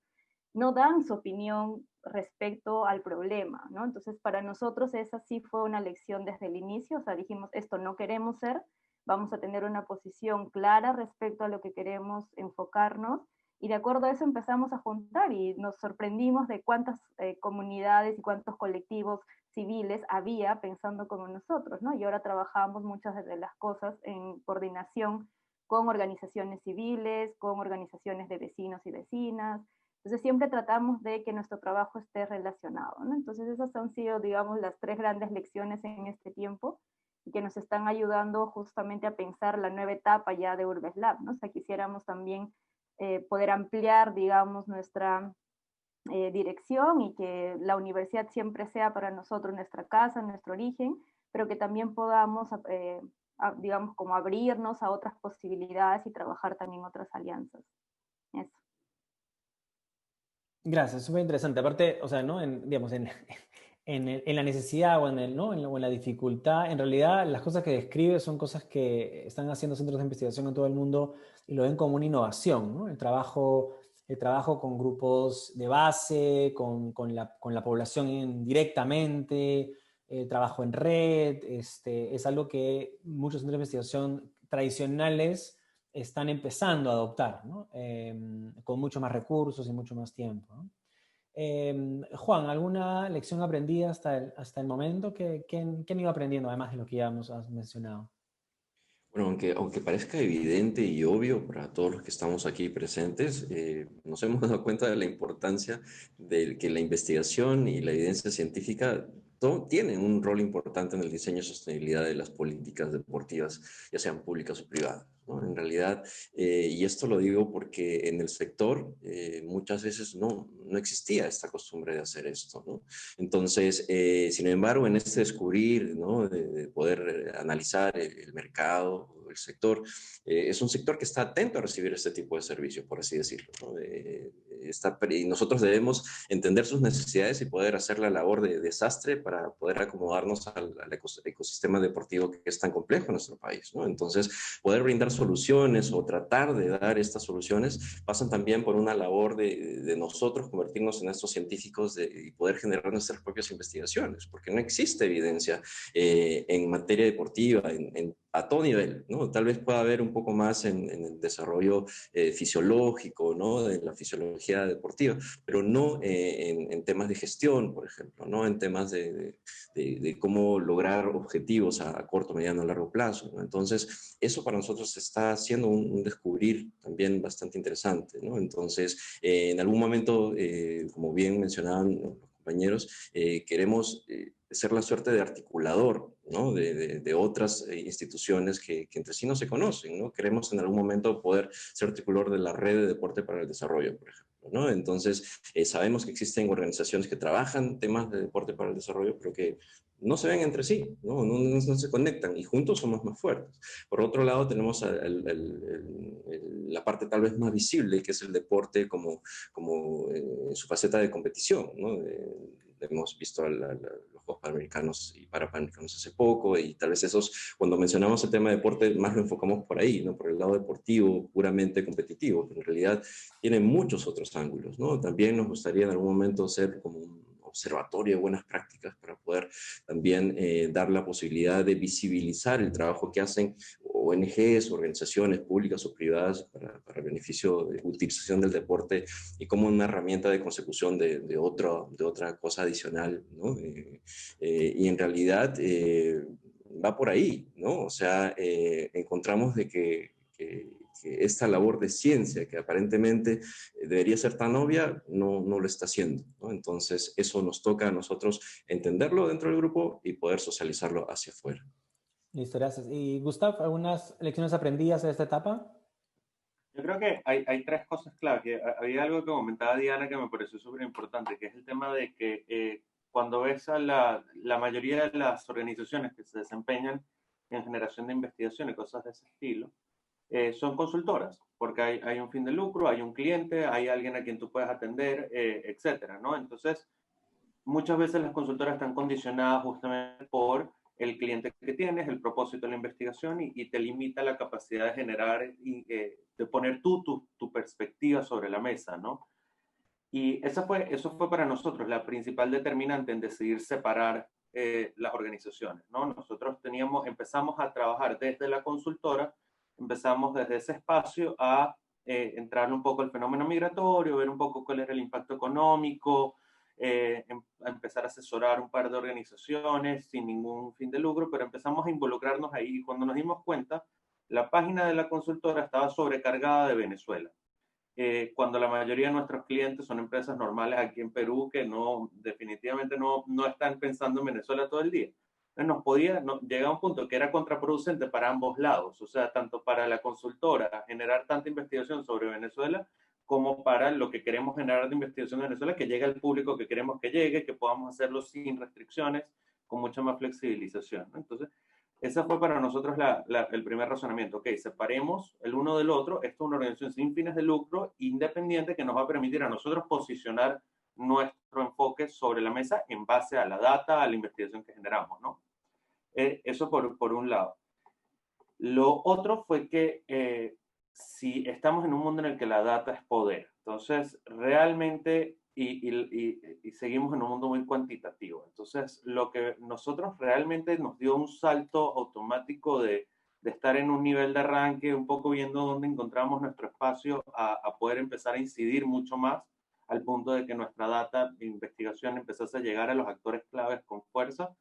no dan su opinión respecto al problema, ¿no? Entonces, para nosotros esa sí fue una lección desde el inicio, o sea, dijimos, esto no queremos ser, vamos a tener una posición clara respecto a lo que queremos enfocarnos, y de acuerdo a eso empezamos a juntar y nos sorprendimos de cuántas comunidades y cuántos colectivos civiles había pensando como nosotros, ¿no? Y ahora trabajamos muchas de las cosas en coordinación con organizaciones civiles, con organizaciones de vecinos y vecinas. Entonces siempre tratamos de que nuestro trabajo esté relacionado, ¿no? Entonces esas han sido, digamos, las tres grandes lecciones en este tiempo y que nos están ayudando justamente a pensar la nueva etapa ya de Urbes Lab, ¿no? O sea, quisiéramos también poder ampliar, digamos, nuestra dirección y que la universidad siempre sea para nosotros nuestra casa, nuestro origen, pero que también podamos, digamos, como abrirnos a otras posibilidades y trabajar también otras alianzas. Eso. Gracias, súper interesante. Aparte, o sea, ¿no? Digamos, en la necesidad o ¿no? o en la dificultad, en realidad las cosas que describe son cosas que están haciendo centros de investigación en todo el mundo y lo ven como una innovación, ¿no? El trabajo con grupos de base, con la población directamente, el trabajo en red, es algo que muchos centros de investigación tradicionales están empezando a adoptar, ¿no? Con mucho más recursos y mucho más tiempo, ¿no? Juan, ¿alguna lección aprendida hasta el momento? ¿Qué han ido aprendiendo, además de lo que ya nos has mencionado? Bueno, aunque parezca evidente y obvio para todos los que estamos aquí presentes, nos hemos dado cuenta de la importancia de que la investigación y la evidencia científica tienen un rol importante en el diseño y sostenibilidad de las políticas deportivas, ya sean públicas o privadas. ¿no? En realidad, y esto lo digo porque en el sector muchas veces no existía esta costumbre de hacer esto, ¿no? Entonces, sin embargo, en este descubrir, ¿no? De poder analizar el mercado, el sector, es un sector que está atento a recibir este tipo de servicios, por así decirlo, ¿no? Y nosotros debemos entender sus necesidades y poder hacer la labor de desastre para poder acomodarnos al ecosistema deportivo que es tan complejo en nuestro país, ¿no? Entonces, poder brindar soluciones o tratar de dar estas soluciones pasan también por una labor de nosotros convertirnos en estos científicos y poder generar nuestras propias investigaciones, porque no existe evidencia en materia deportiva, a todo nivel, ¿no? Tal vez pueda haber un poco más en el desarrollo fisiológico, ¿no? De la fisiología deportiva, pero no en temas de gestión, por ejemplo, ¿no? En temas de cómo lograr objetivos a corto, mediano, largo plazo, ¿no? Entonces, eso para nosotros está siendo un descubrir también bastante interesante, ¿no? Entonces, en algún momento, como bien mencionaban los compañeros, queremos ser la suerte de articulador, ¿no? de otras instituciones que entre sí no se conocen, ¿no? Queremos en algún momento poder ser articulador de la red de deporte para el desarrollo, por ejemplo, ¿no? Entonces, sabemos que existen organizaciones que trabajan temas de deporte para el desarrollo, pero que no se ven entre sí, no se conectan y juntos somos más fuertes. Por otro lado, tenemos la parte tal vez más visible, que es el deporte como en su faceta de competición, ¿no? Hemos visto los Juegos Panamericanos y Parapanamericanos hace poco, y tal vez cuando mencionamos el tema de deporte, más lo enfocamos por ahí, ¿no? Por el lado deportivo, puramente competitivo, pero en realidad tiene muchos otros ángulos, ¿no? También nos gustaría en algún momento ser como un observatorio de buenas prácticas para poder también dar la posibilidad de visibilizar el trabajo que hacen ONGs, organizaciones públicas o privadas para beneficio de utilización del deporte y como una herramienta de consecución de otra cosa adicional, ¿no? Y en realidad va por ahí, ¿no? O sea, encontramos de que esta labor de ciencia, que aparentemente debería ser tan obvia, no lo está haciendo, ¿no? Entonces, eso nos toca a nosotros entenderlo dentro del grupo y poder socializarlo hacia afuera. Listo, gracias. Y Gustav, ¿algunas lecciones aprendidas en esta etapa? Yo creo que hay tres cosas clave. Había algo que comentaba Diana que me pareció súper importante, que es el tema de que cuando ves a la mayoría de las organizaciones que se desempeñan en generación de investigación y cosas de ese estilo, son consultoras, porque hay un fin de lucro, hay un cliente, hay alguien a quien tú puedes atender, etcétera, ¿no? Entonces, muchas veces las consultoras están condicionadas justamente por el cliente que tienes, el propósito de la investigación y te limita la capacidad de generar y de poner tu perspectiva sobre la mesa, ¿no? Y eso fue para nosotros la principal determinante en decidir separar las organizaciones, ¿no? Nosotros empezamos a trabajar desde la consultora, empezamos desde ese espacio a entrar un poco al fenómeno migratorio, ver un poco cuál era el impacto económico, a empezar a asesorar un par de organizaciones sin ningún fin de lucro, pero empezamos a involucrarnos ahí y cuando nos dimos cuenta, la página de la consultora estaba sobrecargada de Venezuela. Cuando la mayoría de nuestros clientes son empresas normales aquí en Perú que definitivamente no están pensando en Venezuela todo el día. Entonces llega a un punto que era contraproducente para ambos lados, o sea, tanto para la consultora generar tanta investigación sobre Venezuela, como para lo que queremos generar de investigación en Venezuela, que llegue al público que queremos que llegue, que podamos hacerlo sin restricciones, con mucha más flexibilización, ¿no? Entonces, ese fue para nosotros el primer razonamiento. Ok, separemos el uno del otro. Esto es una organización sin fines de lucro, independiente, que nos va a permitir a nosotros posicionar nuestro enfoque sobre la mesa en base a la data, a la investigación que generamos, ¿no? Eso por un lado. Lo otro fue que si estamos en un mundo en el que la data es poder, entonces realmente y seguimos en un mundo muy cuantitativo. Entonces, lo que nosotros realmente nos dio un salto automático de estar en un nivel de arranque, un poco viendo dónde encontramos nuestro espacio, a poder empezar a incidir mucho más, al punto de que nuestra data de investigación empezase a llegar a los actores claves con fuerza,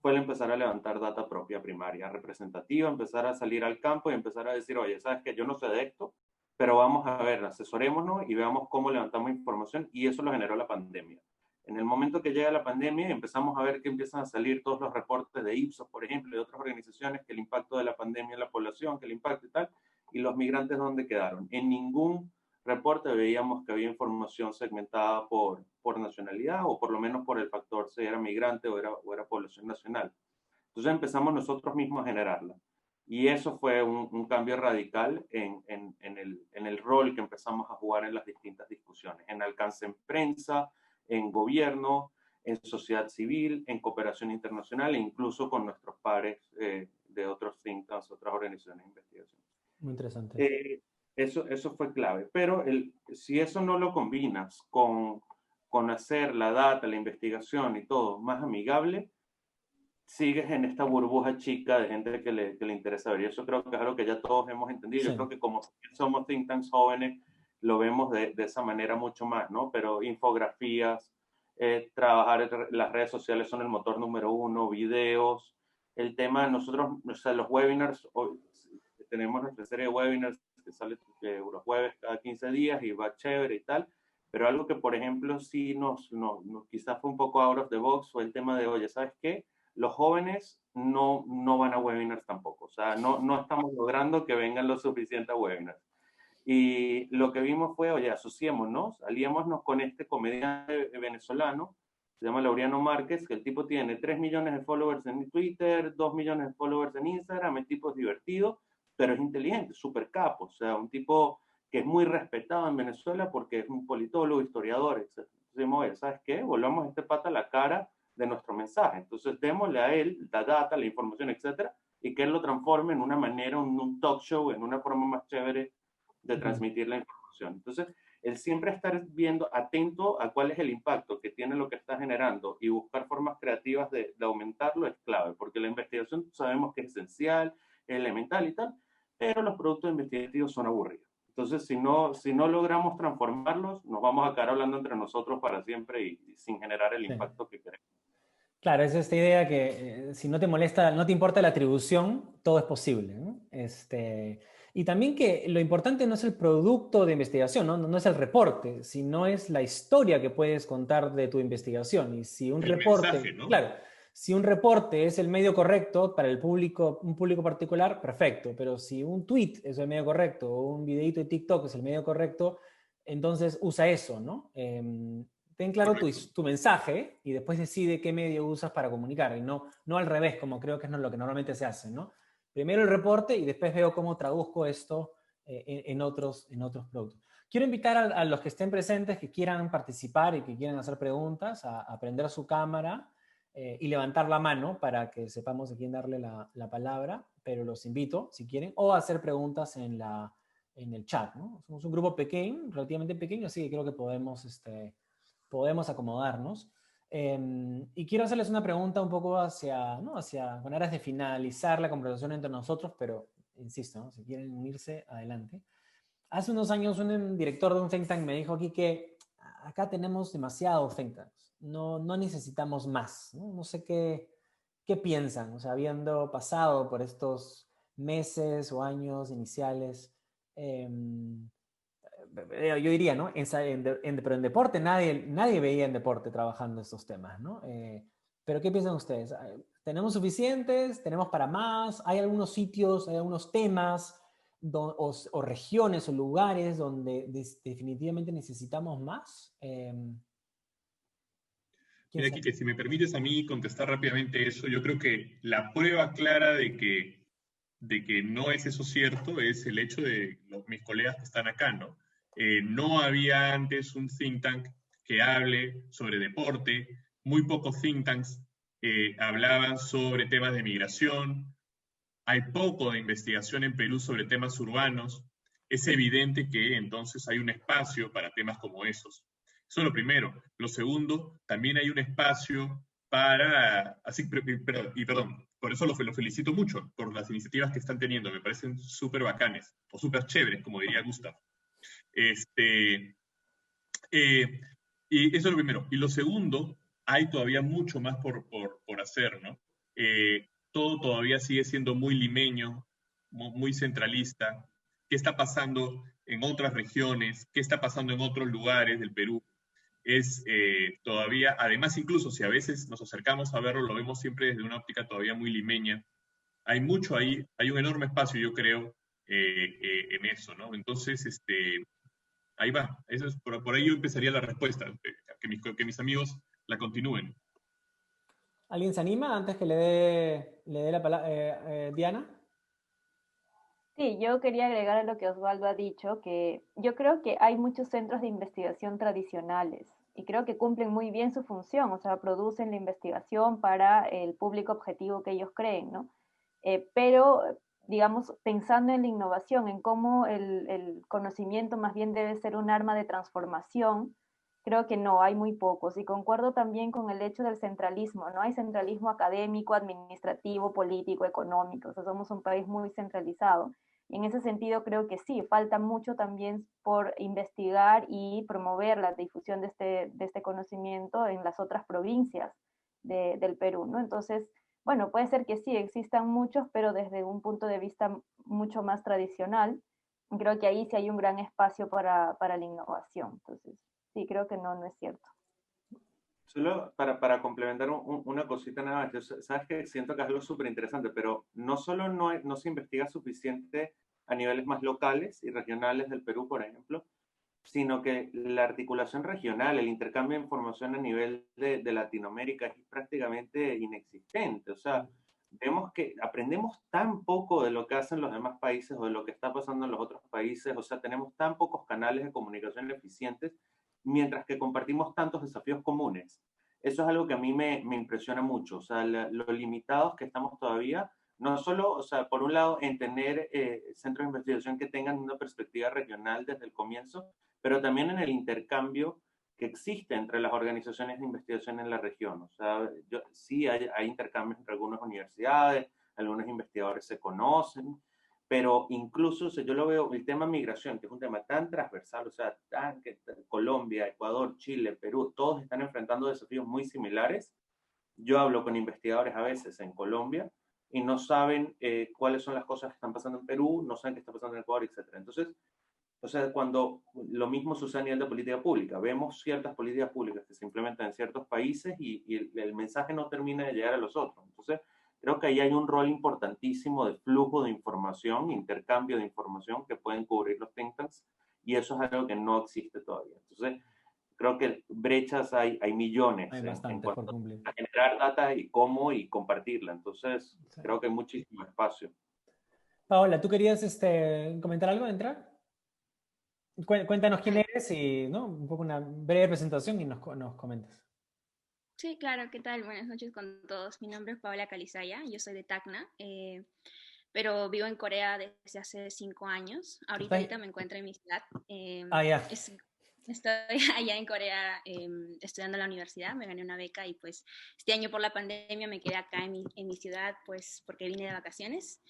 fue el empezar a levantar data propia primaria, representativa, empezar a salir al campo y empezar a decir, oye, ¿sabes qué? Yo no sé de esto, pero vamos a ver, asesorémonos y veamos cómo levantamos información, y eso lo generó la pandemia. En el momento que llega la pandemia empezamos a ver que empiezan a salir todos los reportes de Ipsos, por ejemplo, y de otras organizaciones, que el impacto de la pandemia en la población, que el impacto y tal, ¿Y los migrantes dónde quedaron? En ningún reporte veíamos que había información segmentada por nacionalidad, o por lo menos por el factor si era migrante o era población nacional. Entonces empezamos nosotros mismos a generarla. Y eso fue un cambio radical en el rol que empezamos a jugar en las distintas discusiones, en alcance en prensa, en gobierno, en sociedad civil, en cooperación internacional e incluso con nuestros pares de otros think tanks, otras organizaciones de investigación. Muy interesante. Eso fue clave. Pero si eso no lo combinas con hacer la data, la investigación y todo más amigable, sigues en esta burbuja chica de gente que le interesa ver. Y eso creo que es algo que ya todos hemos entendido. Sí. Yo creo que como somos think tanks jóvenes, lo vemos de esa manera mucho más, ¿no? Pero infografías, trabajar las redes sociales son el motor número uno, videos, el tema de nosotros, o sea, los webinars, hoy tenemos nuestra serie de webinars que sale los jueves cada 15 días y va chévere y tal, pero algo que, por ejemplo, sí quizás fue un poco out of the box fue el tema de, oye, ¿sabes qué? Los jóvenes no van a webinars tampoco, o sea, no estamos logrando que vengan lo suficiente a webinars. Y lo que vimos fue, oye, asociémonos, aliémonos con este comediante venezolano, se llama Laureano Márquez, que el tipo tiene 3 millones de followers en Twitter, 2 millones de followers en Instagram, el tipo es divertido, pero es inteligente, súper capo, o sea, un tipo que es muy respetado en Venezuela porque es un politólogo, historiador, etc. Entonces, ¿sabes qué? Volvamos a este pata a la cara de nuestro mensaje. Entonces, démosle a él la data, la información, etcétera, y que él lo transforme en una manera, un talk show, en una forma más chévere de transmitir la información. Entonces, el siempre estar viendo, atento a cuál es el impacto que tiene lo que está generando y buscar formas creativas de aumentarlo es clave, porque la investigación sabemos que es esencial, es elemental y tal, pero los productos investigativos son aburridos. Entonces, si no logramos transformarlos, nos vamos a quedar hablando entre nosotros para siempre y sin generar el impacto que queremos. Claro, es esta idea que si no te molesta, no te importa la atribución, todo es posible, ¿no? Y también que lo importante no es el producto de investigación, ¿no? No es el reporte, sino es la historia que puedes contar de tu investigación. Y si un reporte, mensaje, ¿no? claro, si un reporte es el medio correcto para un público particular, perfecto. Pero si un tweet es el medio correcto o un videito de TikTok es el medio correcto, entonces usa eso, ¿no? Ten claro tu mensaje y después decide qué medio usas para comunicar y no al revés, como creo que es lo que normalmente se hace, ¿no? Primero el reporte y después veo cómo traduzco esto en otros productos. Quiero invitar a los que estén presentes, que quieran participar y que quieran hacer preguntas, a prender su cámara y levantar la mano para que sepamos a quién darle la palabra, pero los invito, si quieren, o a hacer preguntas en el chat, ¿no? Somos un grupo pequeño, relativamente pequeño, así que creo que podemos acomodarnos. Y quiero hacerles una pregunta un poco con aras de finalizar la conversación entre nosotros, pero insisto, ¿no? Si quieren unirse, adelante. Hace unos años un director de un think tank me dijo aquí que acá tenemos demasiados think tanks, no necesitamos más, ¿no? No sé qué piensan, o sea, habiendo pasado por estos meses o años iniciales, yo diría, ¿no? Pero en deporte, nadie veía en deporte trabajando estos temas, ¿no? Pero ¿qué piensan ustedes? ¿Tenemos suficientes? ¿Tenemos para más? ¿Hay algunos sitios, hay algunos temas o regiones o lugares donde definitivamente necesitamos más? Mira, Quique, si me permites a mí contestar rápidamente eso, yo creo que la prueba clara de que no es eso cierto es el hecho de mis colegas que están acá, ¿no? No había antes un think tank que hable sobre deporte, muy pocos think tanks hablaban sobre temas de migración, hay poco de investigación en Perú sobre temas urbanos, es evidente que entonces hay un espacio para temas como esos. Eso es lo primero. Lo segundo, también hay un espacio para... Perdón, por eso lo felicito mucho, por las iniciativas que están teniendo, me parecen súper bacanes, o súper chéveres, como diría Gustav. Y eso es lo primero. Y lo segundo, hay todavía mucho más por hacer, ¿no? Todo todavía sigue siendo muy limeño, muy centralista. ¿Qué está pasando en otras regiones? ¿Qué está pasando en otros lugares del Perú? Es todavía, además incluso si a veces nos acercamos a verlo, lo vemos siempre desde una óptica todavía muy limeña. Hay mucho ahí, hay un enorme espacio, yo creo, en eso, ¿no? Entonces, ahí va. Eso es, por ahí yo empezaría la respuesta, que mis amigos la continúen. ¿Alguien se anima antes que le dé la palabra Diana? Sí, yo quería agregar a lo que Osvaldo ha dicho, que yo creo que hay muchos centros de investigación tradicionales y creo que cumplen muy bien su función, o sea, producen la investigación para el público objetivo que ellos creen, ¿no? Pero, digamos, pensando en la innovación, en cómo el conocimiento más bien debe ser un arma de transformación, creo que no, hay muy pocos. Y concuerdo también con el hecho del centralismo, ¿no? Hay centralismo académico, administrativo, político, económico, o sea, somos un país muy centralizado. Y en ese sentido creo que sí, falta mucho también por investigar y promover la difusión de este conocimiento en las otras provincias del Perú, ¿no? Entonces, bueno, puede ser que sí, existan muchos, pero desde un punto de vista mucho más tradicional. Creo que ahí sí hay un gran espacio para la innovación. Entonces, sí, creo que no, no es cierto. Solo para complementar una cosita nada más, yo, sabes que siento que es algo súper interesante, pero no solo no se investiga suficiente a niveles más locales y regionales del Perú, por ejemplo, sino que la articulación regional, el intercambio de información a nivel de Latinoamérica es prácticamente inexistente. O sea, vemos que aprendemos tan poco de lo que hacen los demás países o de lo que está pasando en los otros países, o sea, tenemos tan pocos canales de comunicación eficientes, mientras que compartimos tantos desafíos comunes. Eso es algo que a mí me impresiona mucho, o sea, lo limitados que estamos todavía, no solo, o sea, por un lado, en tener centros de investigación que tengan una perspectiva regional desde el comienzo, pero también en el intercambio que existe entre las organizaciones de investigación en la región. O sea, sí hay intercambios entre algunas universidades, algunos investigadores se conocen, pero incluso, o sea, yo lo veo, el tema migración, que es un tema tan transversal, o sea, Colombia, Ecuador, Chile, Perú, todos están enfrentando desafíos muy similares. Yo hablo con investigadores a veces en Colombia y no saben cuáles son las cosas que están pasando en Perú, no saben qué está pasando en Ecuador, etc. Entonces, o sea, cuando lo mismo sucede a nivel de política pública, vemos ciertas políticas públicas que se implementan en ciertos países y el mensaje no termina de llegar a los otros. Entonces, creo que ahí hay un rol importantísimo de flujo de información, intercambio de información que pueden cubrir los think tanks, y eso es algo que no existe todavía. Entonces, creo que brechas hay millones Hay bastantes por cumplir. a generar data y cómo y compartirla. Entonces, sí, creo que hay muchísimo espacio. Paola, ¿tú querías comentar algo de entrar? Cuéntanos quién eres y ¿no? Un poco una breve presentación y nos comentas. Sí, claro, ¿qué tal? Buenas noches con todos. Mi nombre es Paola Calizaya, yo soy de Tacna, pero vivo en Corea desde hace 5 años. Ahorita me encuentro en mi ciudad. Ya. Estoy allá en Corea estudiando en la universidad, me gané una beca y pues este año por la pandemia me quedé acá en mi ciudad pues porque vine de vacaciones.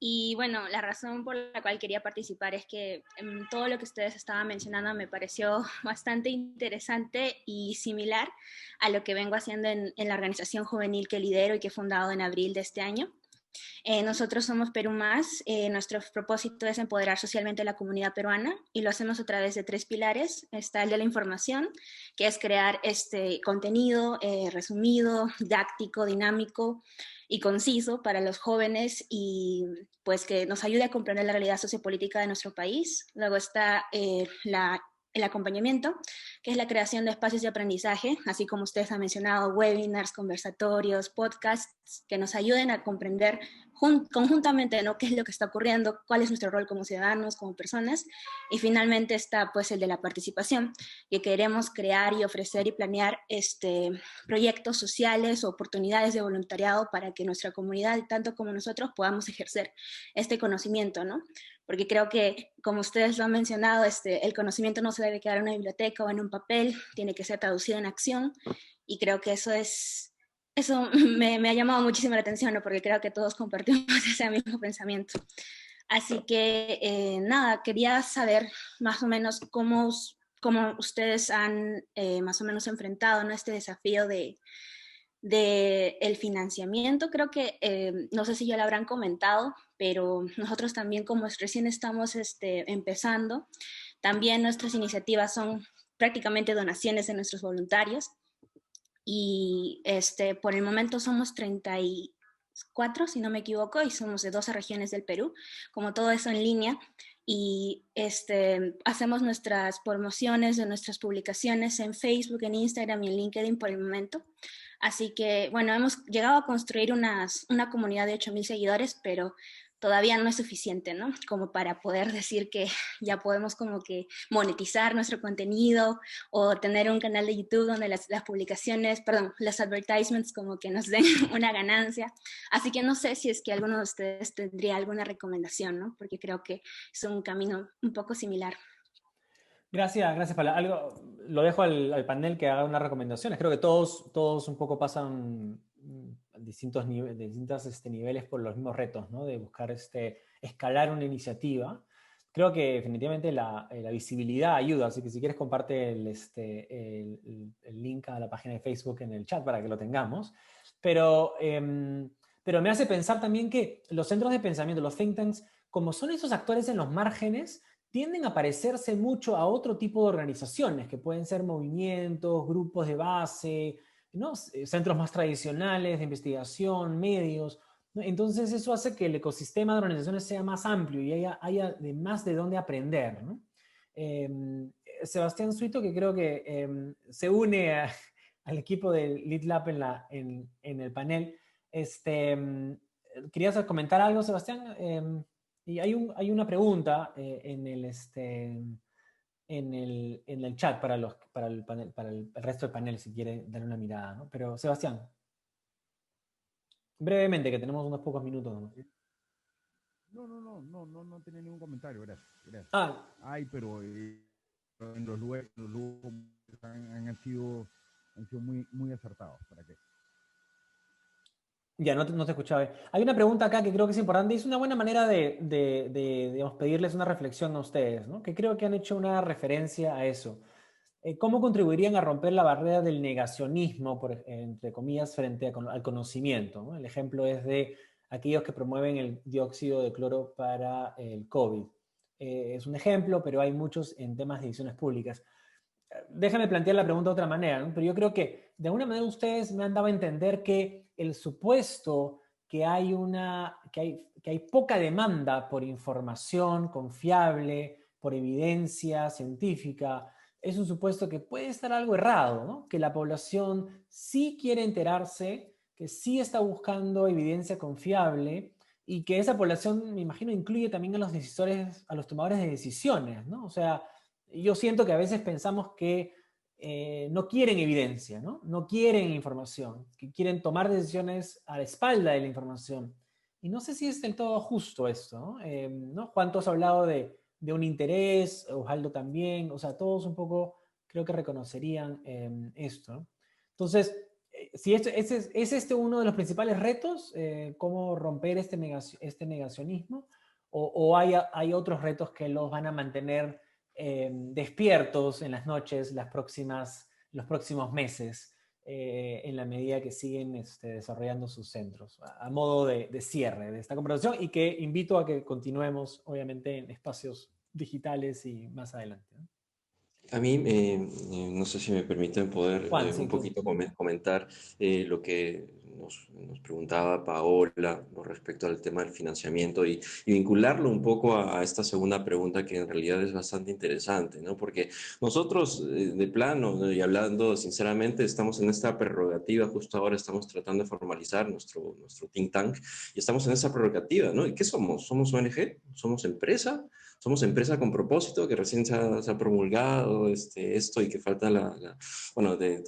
Y bueno, la razón por la cual quería participar es que todo lo que ustedes estaban mencionando me pareció bastante interesante y similar a lo que vengo haciendo en la organización juvenil que lidero y que he fundado en abril de este año. Nosotros somos Perú Más, nuestro propósito es empoderar socialmente a la comunidad peruana y lo hacemos a través de 3 pilares. Está el de la información, que es crear este contenido resumido, didáctico, dinámico y conciso para los jóvenes y pues que nos ayude a comprender la realidad sociopolítica de nuestro país. Luego está el acompañamiento, que es la creación de espacios de aprendizaje, así como ustedes han mencionado, webinars, conversatorios, podcasts, que nos ayuden a comprender conjuntamente, ¿no?, qué es lo que está ocurriendo, cuál es nuestro rol como ciudadanos, como personas, y finalmente está pues el de la participación, que queremos crear y ofrecer y planear proyectos sociales o oportunidades de voluntariado para que nuestra comunidad, tanto como nosotros, podamos ejercer este conocimiento, ¿no? Porque creo que, como ustedes lo han mencionado, el conocimiento no se debe quedar en una biblioteca o en un papel, tiene que ser traducido en acción, y creo que eso me ha llamado muchísimo la atención, ¿no? Porque creo que todos compartimos ese mismo pensamiento. Así que, nada, quería saber más o menos cómo ustedes han más o menos enfrentado, ¿no?, este desafío de el financiamiento. Creo que, no sé si ya lo habrán comentado, pero nosotros también, como recién estamos empezando, también nuestras iniciativas son prácticamente donaciones de nuestros voluntarios y por el momento somos 4, si no me equivoco, y somos de 12 regiones del Perú, como todo eso en línea, y hacemos nuestras promociones de nuestras publicaciones en Facebook, en Instagram y en LinkedIn por el momento. Así que, bueno, hemos llegado a construir una comunidad de 8,000 seguidores, pero todavía no es suficiente, ¿no? Como para poder decir que ya podemos como que monetizar nuestro contenido o tener un canal de YouTube donde las publicaciones, perdón, las advertisements como que nos den una ganancia. Así que no sé si es que alguno de ustedes tendría alguna recomendación, ¿no? Porque creo que es un camino un poco similar. Gracias, Paula. Lo dejo al panel que haga unas recomendaciones. Creo que todos un poco pasan distintos niveles por los mismos retos, ¿no? De buscar escalar una iniciativa. Creo que definitivamente la visibilidad ayuda, así que si quieres comparte el link a la página de Facebook en el chat para que lo tengamos. Pero me hace pensar también que los centros de pensamiento, los think tanks, como son esos actores en los márgenes, tienden a parecerse mucho a otro tipo de organizaciones, que pueden ser movimientos, grupos de base, ¿no? Centros más tradicionales de investigación, medios, ¿no? Entonces eso hace que el ecosistema de organizaciones sea más amplio y haya de más de dónde aprender, ¿no? Sebastián Suito, que creo que se une al equipo de Lead Lab en el panel, ¿querías comentar algo, Sebastián? Y hay una pregunta en el chat para el resto del panel, si quiere dar una mirada, ¿no? Pero, Sebastián, brevemente, que tenemos unos pocos minutos nomás. No tenía ningún comentario, gracias. Ay, pero en los lugares han sido muy acertados. ¿Para qué? Ya, no te escuchaba. Hay una pregunta acá que creo que es importante y es una buena manera de digamos, pedirles una reflexión a ustedes, ¿no? Que creo que han hecho una referencia a eso. ¿Cómo contribuirían a romper la barrera del negacionismo, entre comillas, frente al conocimiento, ¿no? El ejemplo es de aquellos que promueven el dióxido de cloro para el COVID. Es un ejemplo, pero hay muchos en temas de decisiones públicas. Déjame plantear la pregunta de otra manera, ¿no? Pero yo creo que de alguna manera ustedes me han dado a entender que el supuesto que hay poca demanda por información confiable, por evidencia científica, es un supuesto que puede estar algo errado, ¿no? Que la población sí quiere enterarse, que sí está buscando evidencia confiable y que esa población, me imagino, incluye también a los decisores, a los tomadores de decisiones, ¿no? O sea, yo siento que a veces pensamos que no quieren evidencia, ¿no? No quieren información, que quieren tomar decisiones a la espalda de la información. Y no sé si es del todo justo esto, ¿no? ¿No? Juan, tú has hablado de un interés, Osvaldo también, o sea, todos un poco creo que reconocerían esto, ¿no? Entonces, si ¿es uno de los principales retos, cómo romper este negacionismo? ¿O hay otros retos que los van a mantener despiertos en las noches los próximos meses, en la medida que siguen desarrollando sus centros, a modo de cierre de esta conversación, y que invito a que continuemos, obviamente, en espacios digitales y más adelante, ¿no? A mí, no sé si me permiten poder Juan, sí, un poquito comentar lo que nos preguntaba Paola, ¿no? Respecto al tema del financiamiento y vincularlo un poco a esta segunda pregunta que en realidad es bastante interesante, ¿no? Porque nosotros, de plano, ¿no? Y hablando sinceramente, estamos en esta prerrogativa, justo ahora estamos tratando de formalizar nuestro think tank y estamos en esa prerrogativa, ¿no? ¿Y qué somos? ¿Somos ONG? ¿Somos empresa? Somos empresa con propósito, que recién se ha promulgado esto y que falta bueno, de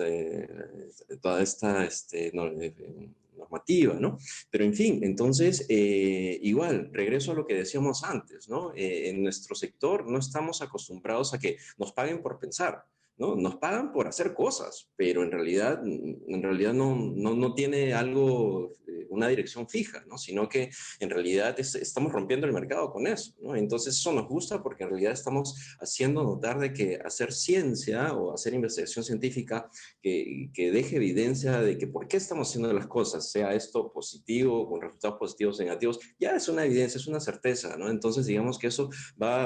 toda esta normativa, ¿no? Pero en fin, entonces, igual, regreso a lo que decíamos antes, ¿no? En nuestro sector no estamos acostumbrados a que nos paguen por pensar, ¿no? Nos pagan por hacer cosas, pero en realidad no tiene algo, una dirección fija, ¿no? Sino que en realidad estamos rompiendo el mercado con eso, ¿no? Entonces eso nos gusta porque en realidad estamos haciendo notar de que hacer ciencia o hacer investigación científica que deje evidencia de que por qué estamos haciendo las cosas, sea esto positivo, con resultados positivos o negativos, ya es una evidencia, es una certeza, ¿no? Entonces digamos que eso va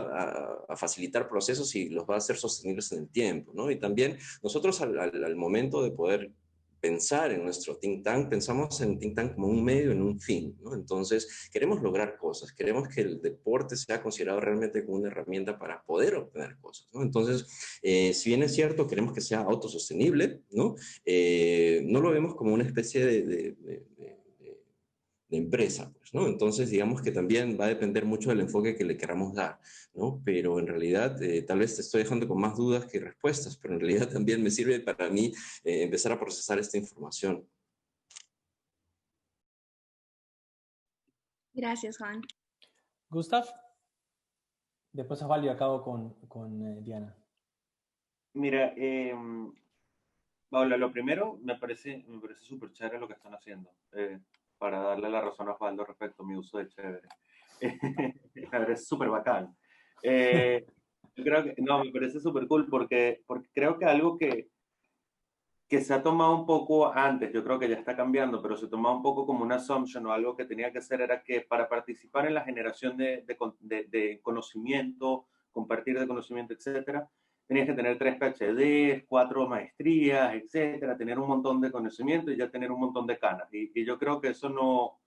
a facilitar procesos y los va a hacer sostenibles en el tiempo, ¿no? Y también nosotros al momento de poder pensar en nuestro think tank, pensamos en think tank como un medio, en un fin, ¿no? Entonces, queremos lograr cosas, queremos que el deporte sea considerado realmente como una herramienta para poder obtener cosas, ¿no? Entonces, si bien es cierto, queremos que sea autosostenible, ¿no? No lo vemos como una especie de empresa, pues, ¿no? Entonces, digamos que también va a depender mucho del enfoque que le queramos dar, ¿no? Pero en realidad, tal vez te estoy dejando con más dudas que respuestas, pero en realidad también me sirve para mí empezar a procesar esta información. Gracias, Juan. Gustav, después Osvaldo y acabo con Diana. Mira, Paula, lo primero, me parece súper chévere lo que están haciendo, para darle la razón a Osvaldo respecto a mi uso de chévere. Me parece súper bacán. Yo creo que, no, me parece súper cool porque creo que algo que se ha tomado un poco antes, yo creo que ya está cambiando, pero se tomaba un poco como una assumption o algo que tenía que hacer era que para participar en la generación de conocimiento, compartir de conocimiento, etcétera, tenías que tener 3 PhDs, 4 maestrías, etcétera, tener un montón de conocimiento y ya tener un montón de canas. Y yo creo que eso no,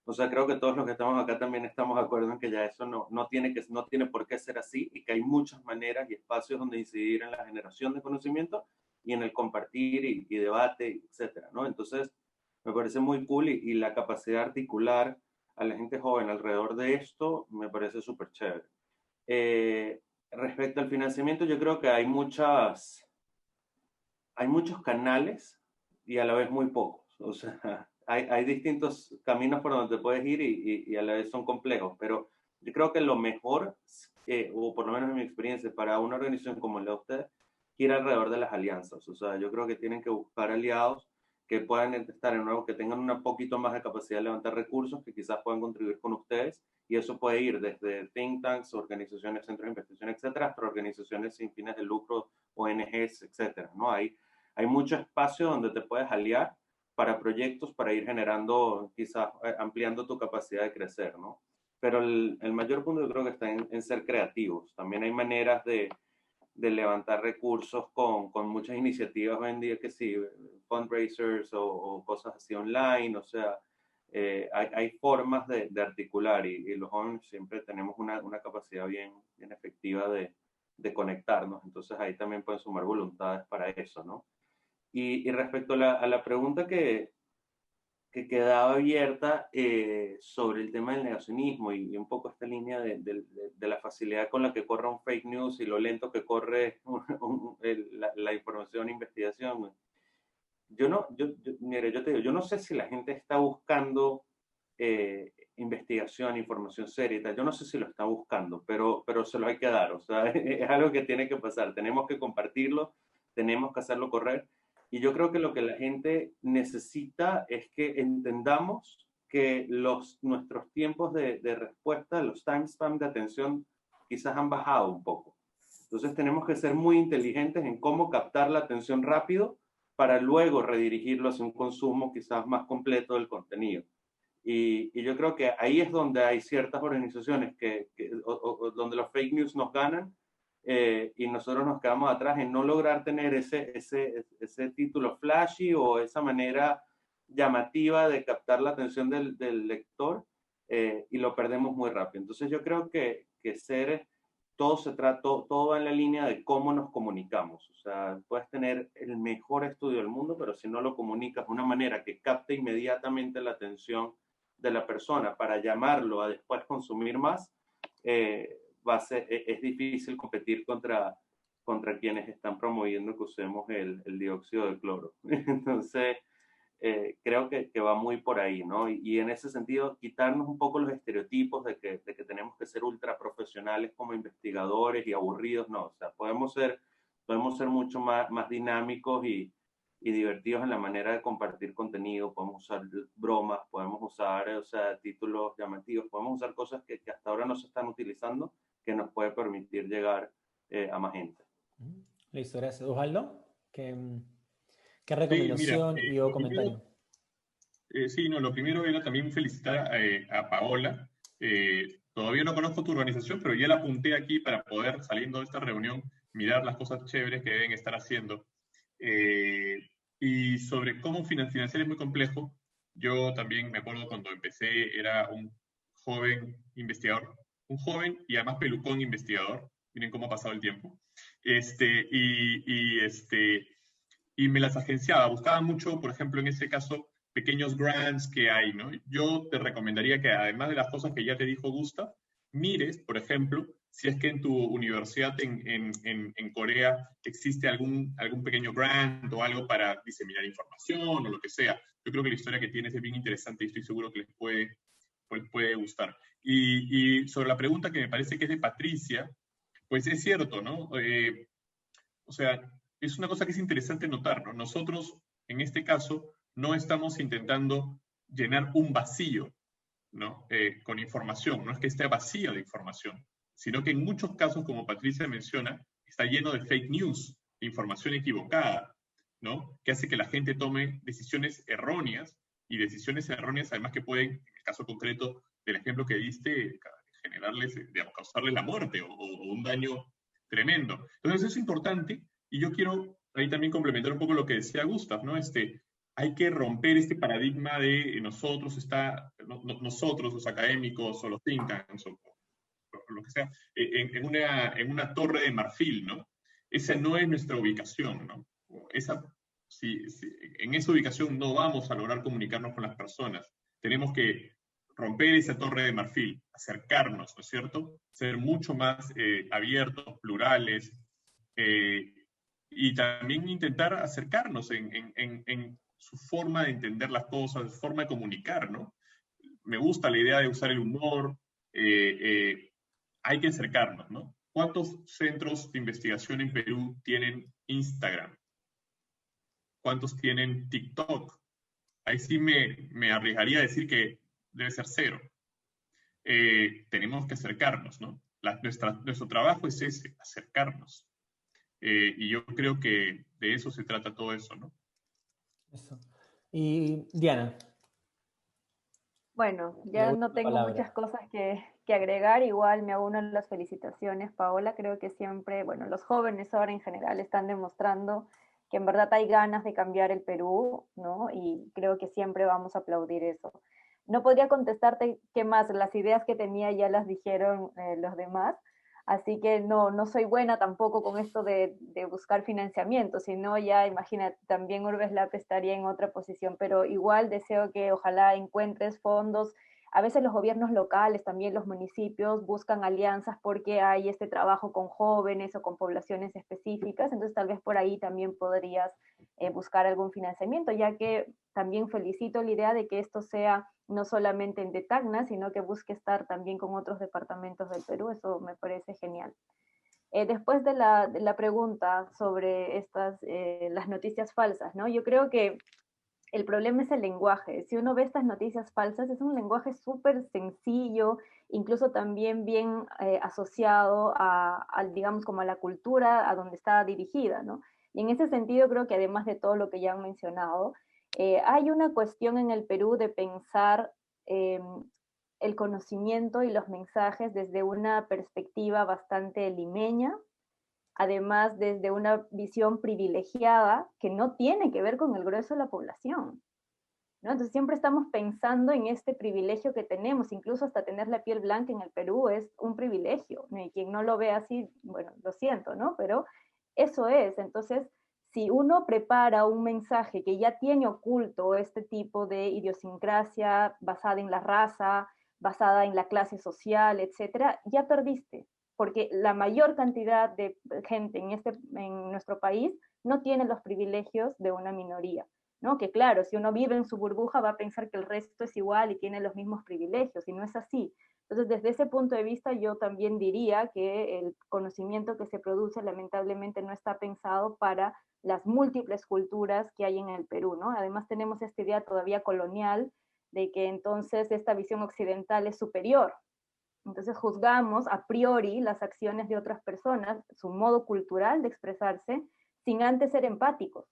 o sea, creo que todos los que estamos acá también estamos de acuerdo en que ya eso no tiene por qué ser así y que hay muchas maneras y espacios donde incidir en la generación de conocimiento y en el compartir y debate, etcétera, ¿no? Entonces, me parece muy cool y la capacidad de articular a la gente joven alrededor de esto me parece súper chévere. Respecto al financiamiento, yo creo que hay muchos canales y a la vez muy pocos. O sea, hay distintos caminos por donde te puedes ir y a la vez son complejos, pero yo creo que lo mejor, o por lo menos en mi experiencia, para una organización como la de ustedes, gira alrededor de las alianzas. O sea, yo creo que tienen que buscar aliados que puedan estar en nuevo, que tengan un poquito más de capacidad de levantar recursos, que quizás puedan contribuir con ustedes, y eso puede ir desde think tanks, organizaciones, centros de investigación, etcétera, hasta organizaciones sin fines de lucro, ONGs, etcétera, ¿no? Hay mucho espacio donde te puedes aliar para proyectos, para ir generando, quizás ampliando tu capacidad de crecer, ¿no? Pero el mayor punto yo creo que está en ser creativos. También hay maneras de levantar recursos con muchas iniciativas hoy en día, que sí, fundraisers o cosas así online, o sea, hay formas de articular y los jóvenes siempre tenemos una capacidad bien efectiva de conectarnos, entonces ahí también pueden sumar voluntades para eso, ¿no? Y respecto a la pregunta que quedaba abierta sobre el tema del negacionismo y un poco esta línea de la facilidad con la que corre un fake news y lo lento que corre la información e investigación. Mire, yo te digo, yo no sé si la gente está buscando investigación, información seria y tal. Yo no sé si lo está buscando, pero se lo hay que dar. O sea, es algo que tiene que pasar. Tenemos que compartirlo, tenemos que hacerlo correr. Y yo creo que lo que la gente necesita es que entendamos que nuestros tiempos de respuesta, los timestamps de atención, quizás han bajado un poco. Entonces tenemos que ser muy inteligentes en cómo captar la atención rápido para luego redirigirlo hacia un consumo quizás más completo del contenido. Y yo creo que ahí es donde hay ciertas organizaciones donde los fake news nos ganan, y nosotros nos quedamos atrás en no lograr tener ese título flashy o esa manera llamativa de captar la atención del lector, y lo perdemos muy rápido. Entonces yo creo que todo va en la línea de cómo nos comunicamos. O sea, puedes tener el mejor estudio del mundo, pero si no lo comunicas de una manera que capte inmediatamente la atención de la persona para llamarlo a después consumir más, es difícil competir contra quienes están promoviendo que usemos el dióxido de cloro. Entonces, creo que va muy por ahí, ¿no? Y en ese sentido, quitarnos un poco los estereotipos de que tenemos que ser ultra profesionales como investigadores y aburridos, no. O sea, podemos ser mucho más dinámicos y divertidos en la manera de compartir contenido. Podemos usar bromas, podemos usar, o sea, títulos llamativos, podemos usar cosas que hasta ahora no se están utilizando, que nos puede permitir llegar a más gente. Listo, gracias. Osvaldo, ¿qué recomendación sí, o comentario? Lo primero era también felicitar a Paola. Todavía no conozco tu organización, pero ya la apunté aquí para poder, saliendo de esta reunión, mirar las cosas chéveres que deben estar haciendo. Y sobre cómo financiar es muy complejo. Yo también me acuerdo cuando empecé, era un joven investigador, un joven y además pelucón investigador. Miren cómo ha pasado el tiempo. Y me las agenciaba. Buscaba mucho, por ejemplo, en ese caso, pequeños grants que hay, ¿no? Yo te recomendaría que, además de las cosas que ya te dijo Gustav, mires, por ejemplo, si es que en tu universidad en Corea existe algún pequeño grant o algo para diseminar información o lo que sea. Yo creo que la historia que tienes es bien interesante y estoy seguro que puede gustar. Y sobre la pregunta que me parece que es de Patricia, pues es cierto, ¿no? O sea, es una cosa que es interesante notar, ¿no? Nosotros, en este caso, no estamos intentando llenar un vacío, ¿no? Con información, no es que esté vacío de información, sino que en muchos casos, como Patricia menciona, está lleno de fake news, de información equivocada, ¿no? Que hace que la gente tome decisiones erróneas, y decisiones erróneas además que pueden, en el caso concreto del ejemplo que diste, generarles, digamos, causarles la muerte o un daño tremendo. Entonces eso es importante, y yo quiero ahí también complementar un poco lo que decía Gustav, ¿no? Hay que romper este paradigma de nosotros, los académicos o los think tanks o lo que sea, en una torre de marfil, ¿no? Esa no es nuestra ubicación, ¿no? En esa ubicación no vamos a lograr comunicarnos con las personas. Tenemos que romper esa torre de marfil, acercarnos, ¿no es cierto? Ser mucho más abiertos, plurales, eh, y también intentar acercarnos en su forma de entender las cosas, su forma de comunicar, ¿no? Me gusta la idea de usar el humor, hay que acercarnos, ¿no? ¿Cuántos centros de investigación en Perú tienen Instagram? ¿Cuántos tienen TikTok? Ahí sí me arriesgaría a decir que debe ser cero. Tenemos que acercarnos, ¿no? Nuestro trabajo es ese, acercarnos. Y yo creo que de eso se trata todo eso, ¿no? Eso. Y Diana. Bueno, ya no tengo muchas cosas que agregar, igual me uno a las felicitaciones, Paola. Creo que siempre, bueno, los jóvenes ahora en general están demostrando que en verdad hay ganas de cambiar el Perú, ¿no? Y creo que siempre vamos a aplaudir eso. No podría contestarte qué más, las ideas que tenía ya las dijeron los demás, así que no soy buena tampoco con esto de buscar financiamiento, sino ya imagínate, también Urbes Lab estaría en otra posición, pero igual deseo que ojalá encuentres fondos. A veces los gobiernos locales, también los municipios, buscan alianzas porque hay este trabajo con jóvenes o con poblaciones específicas, entonces tal vez por ahí también podrías buscar algún financiamiento, ya que también felicito la idea de que esto sea no solamente en de Tacna, sino que busque estar también con otros departamentos del Perú. Eso me parece genial. Después de la pregunta sobre las noticias falsas, ¿no? Yo creo que el problema es el lenguaje. Si uno ve estas noticias falsas, es un lenguaje súper sencillo, incluso también bien asociado digamos, como a la cultura a donde está dirigida, ¿no? Y en ese sentido creo que además de todo lo que ya han mencionado, hay una cuestión en el Perú de pensar eh, el conocimiento y los mensajes desde una perspectiva bastante limeña, además desde una visión privilegiada que no tiene que ver con el grueso de la población, ¿no? Entonces siempre estamos pensando en este privilegio que tenemos, incluso hasta tener la piel blanca en el Perú es un privilegio, ¿no? Y quien no lo ve así, bueno, lo siento, ¿no? Pero eso es. Entonces, si uno prepara un mensaje que ya tiene oculto este tipo de idiosincrasia basada en la raza, basada en la clase social, etcétera, ya perdiste, porque la mayor cantidad de gente en nuestro país no tiene los privilegios de una minoría, ¿no? Que claro, si uno vive en su burbuja va a pensar que el resto es igual y tiene los mismos privilegios, y no es así. Entonces, desde ese punto de vista, yo también diría que el conocimiento que se produce lamentablemente no está pensado para las múltiples culturas que hay en el Perú, ¿no? Además tenemos esta idea todavía colonial de que entonces esta visión occidental es superior. Entonces juzgamos a priori las acciones de otras personas, su modo cultural de expresarse, sin antes ser empáticos.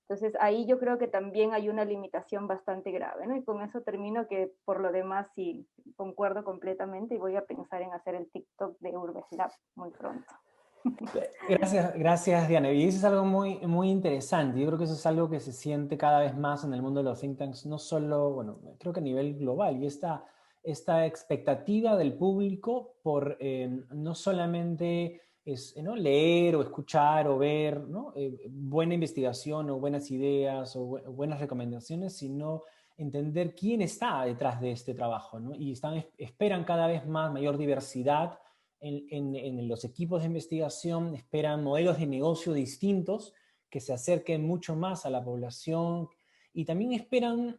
Entonces ahí yo creo que también hay una limitación bastante grave, ¿no? Y con eso termino, que por lo demás sí concuerdo completamente y voy a pensar en hacer el TikTok de Urbes Lab muy pronto. Gracias Diana. Y eso es algo muy, muy interesante. Yo creo que eso es algo que se siente cada vez más en el mundo de los think tanks, no solo, bueno, creo que a nivel global. Y esta expectativa del público por no solamente ¿no? leer o escuchar o ver, ¿no? Buena investigación o buenas ideas o buenas recomendaciones, sino entender quién está detrás de este trabajo, ¿no? Y esperan cada vez más mayor diversidad en los equipos de investigación, esperan modelos de negocio distintos que se acerquen mucho más a la población y también esperan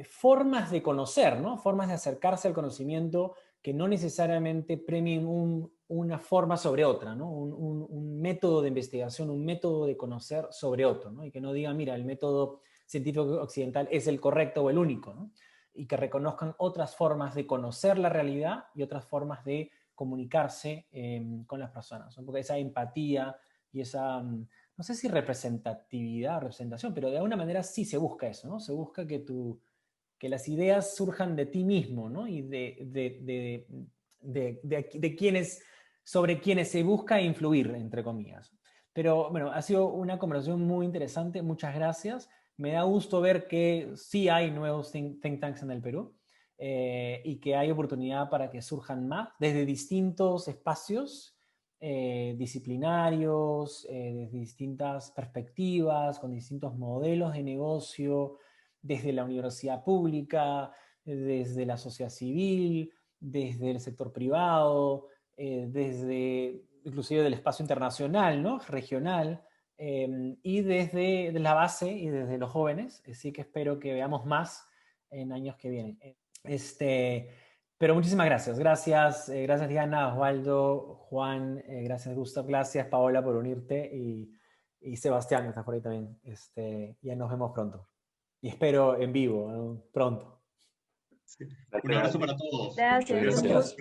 formas de conocer, ¿no? Formas de acercarse al conocimiento que no necesariamente premien una forma sobre otra, ¿no? Un método de investigación, un método de conocer sobre otro, ¿no? Y que no digan, mira, el método científico occidental es el correcto o el único, ¿no? Y que reconozcan otras formas de conocer la realidad y otras formas de comunicarse con las personas, ¿no? Porque esa empatía y esa, no sé si representatividad, representación, pero de alguna manera sí se busca eso, ¿no? Se busca que las ideas surjan de ti mismo, ¿no? Y de quienes, sobre quienes se busca influir, entre comillas. Pero bueno, ha sido una conversación muy interesante, muchas gracias. Me da gusto ver que sí hay nuevos think tanks en el Perú y que hay oportunidad para que surjan más desde distintos espacios disciplinarios, desde distintas perspectivas, con distintos modelos de negocio, desde la universidad pública, desde la sociedad civil, desde el sector privado, desde inclusive del espacio internacional, ¿no? Regional, y desde la base y desde los jóvenes. Así que espero que veamos más en años que vienen. Pero muchísimas gracias. Gracias Diana, Osvaldo, Juan, gracias Gustav, gracias Paola por unirte y Sebastián, que está por ahí también. Ya nos vemos pronto. Y espero en vivo, ¿no? Pronto. Sí. Un abrazo para todos. Gracias. Gracias.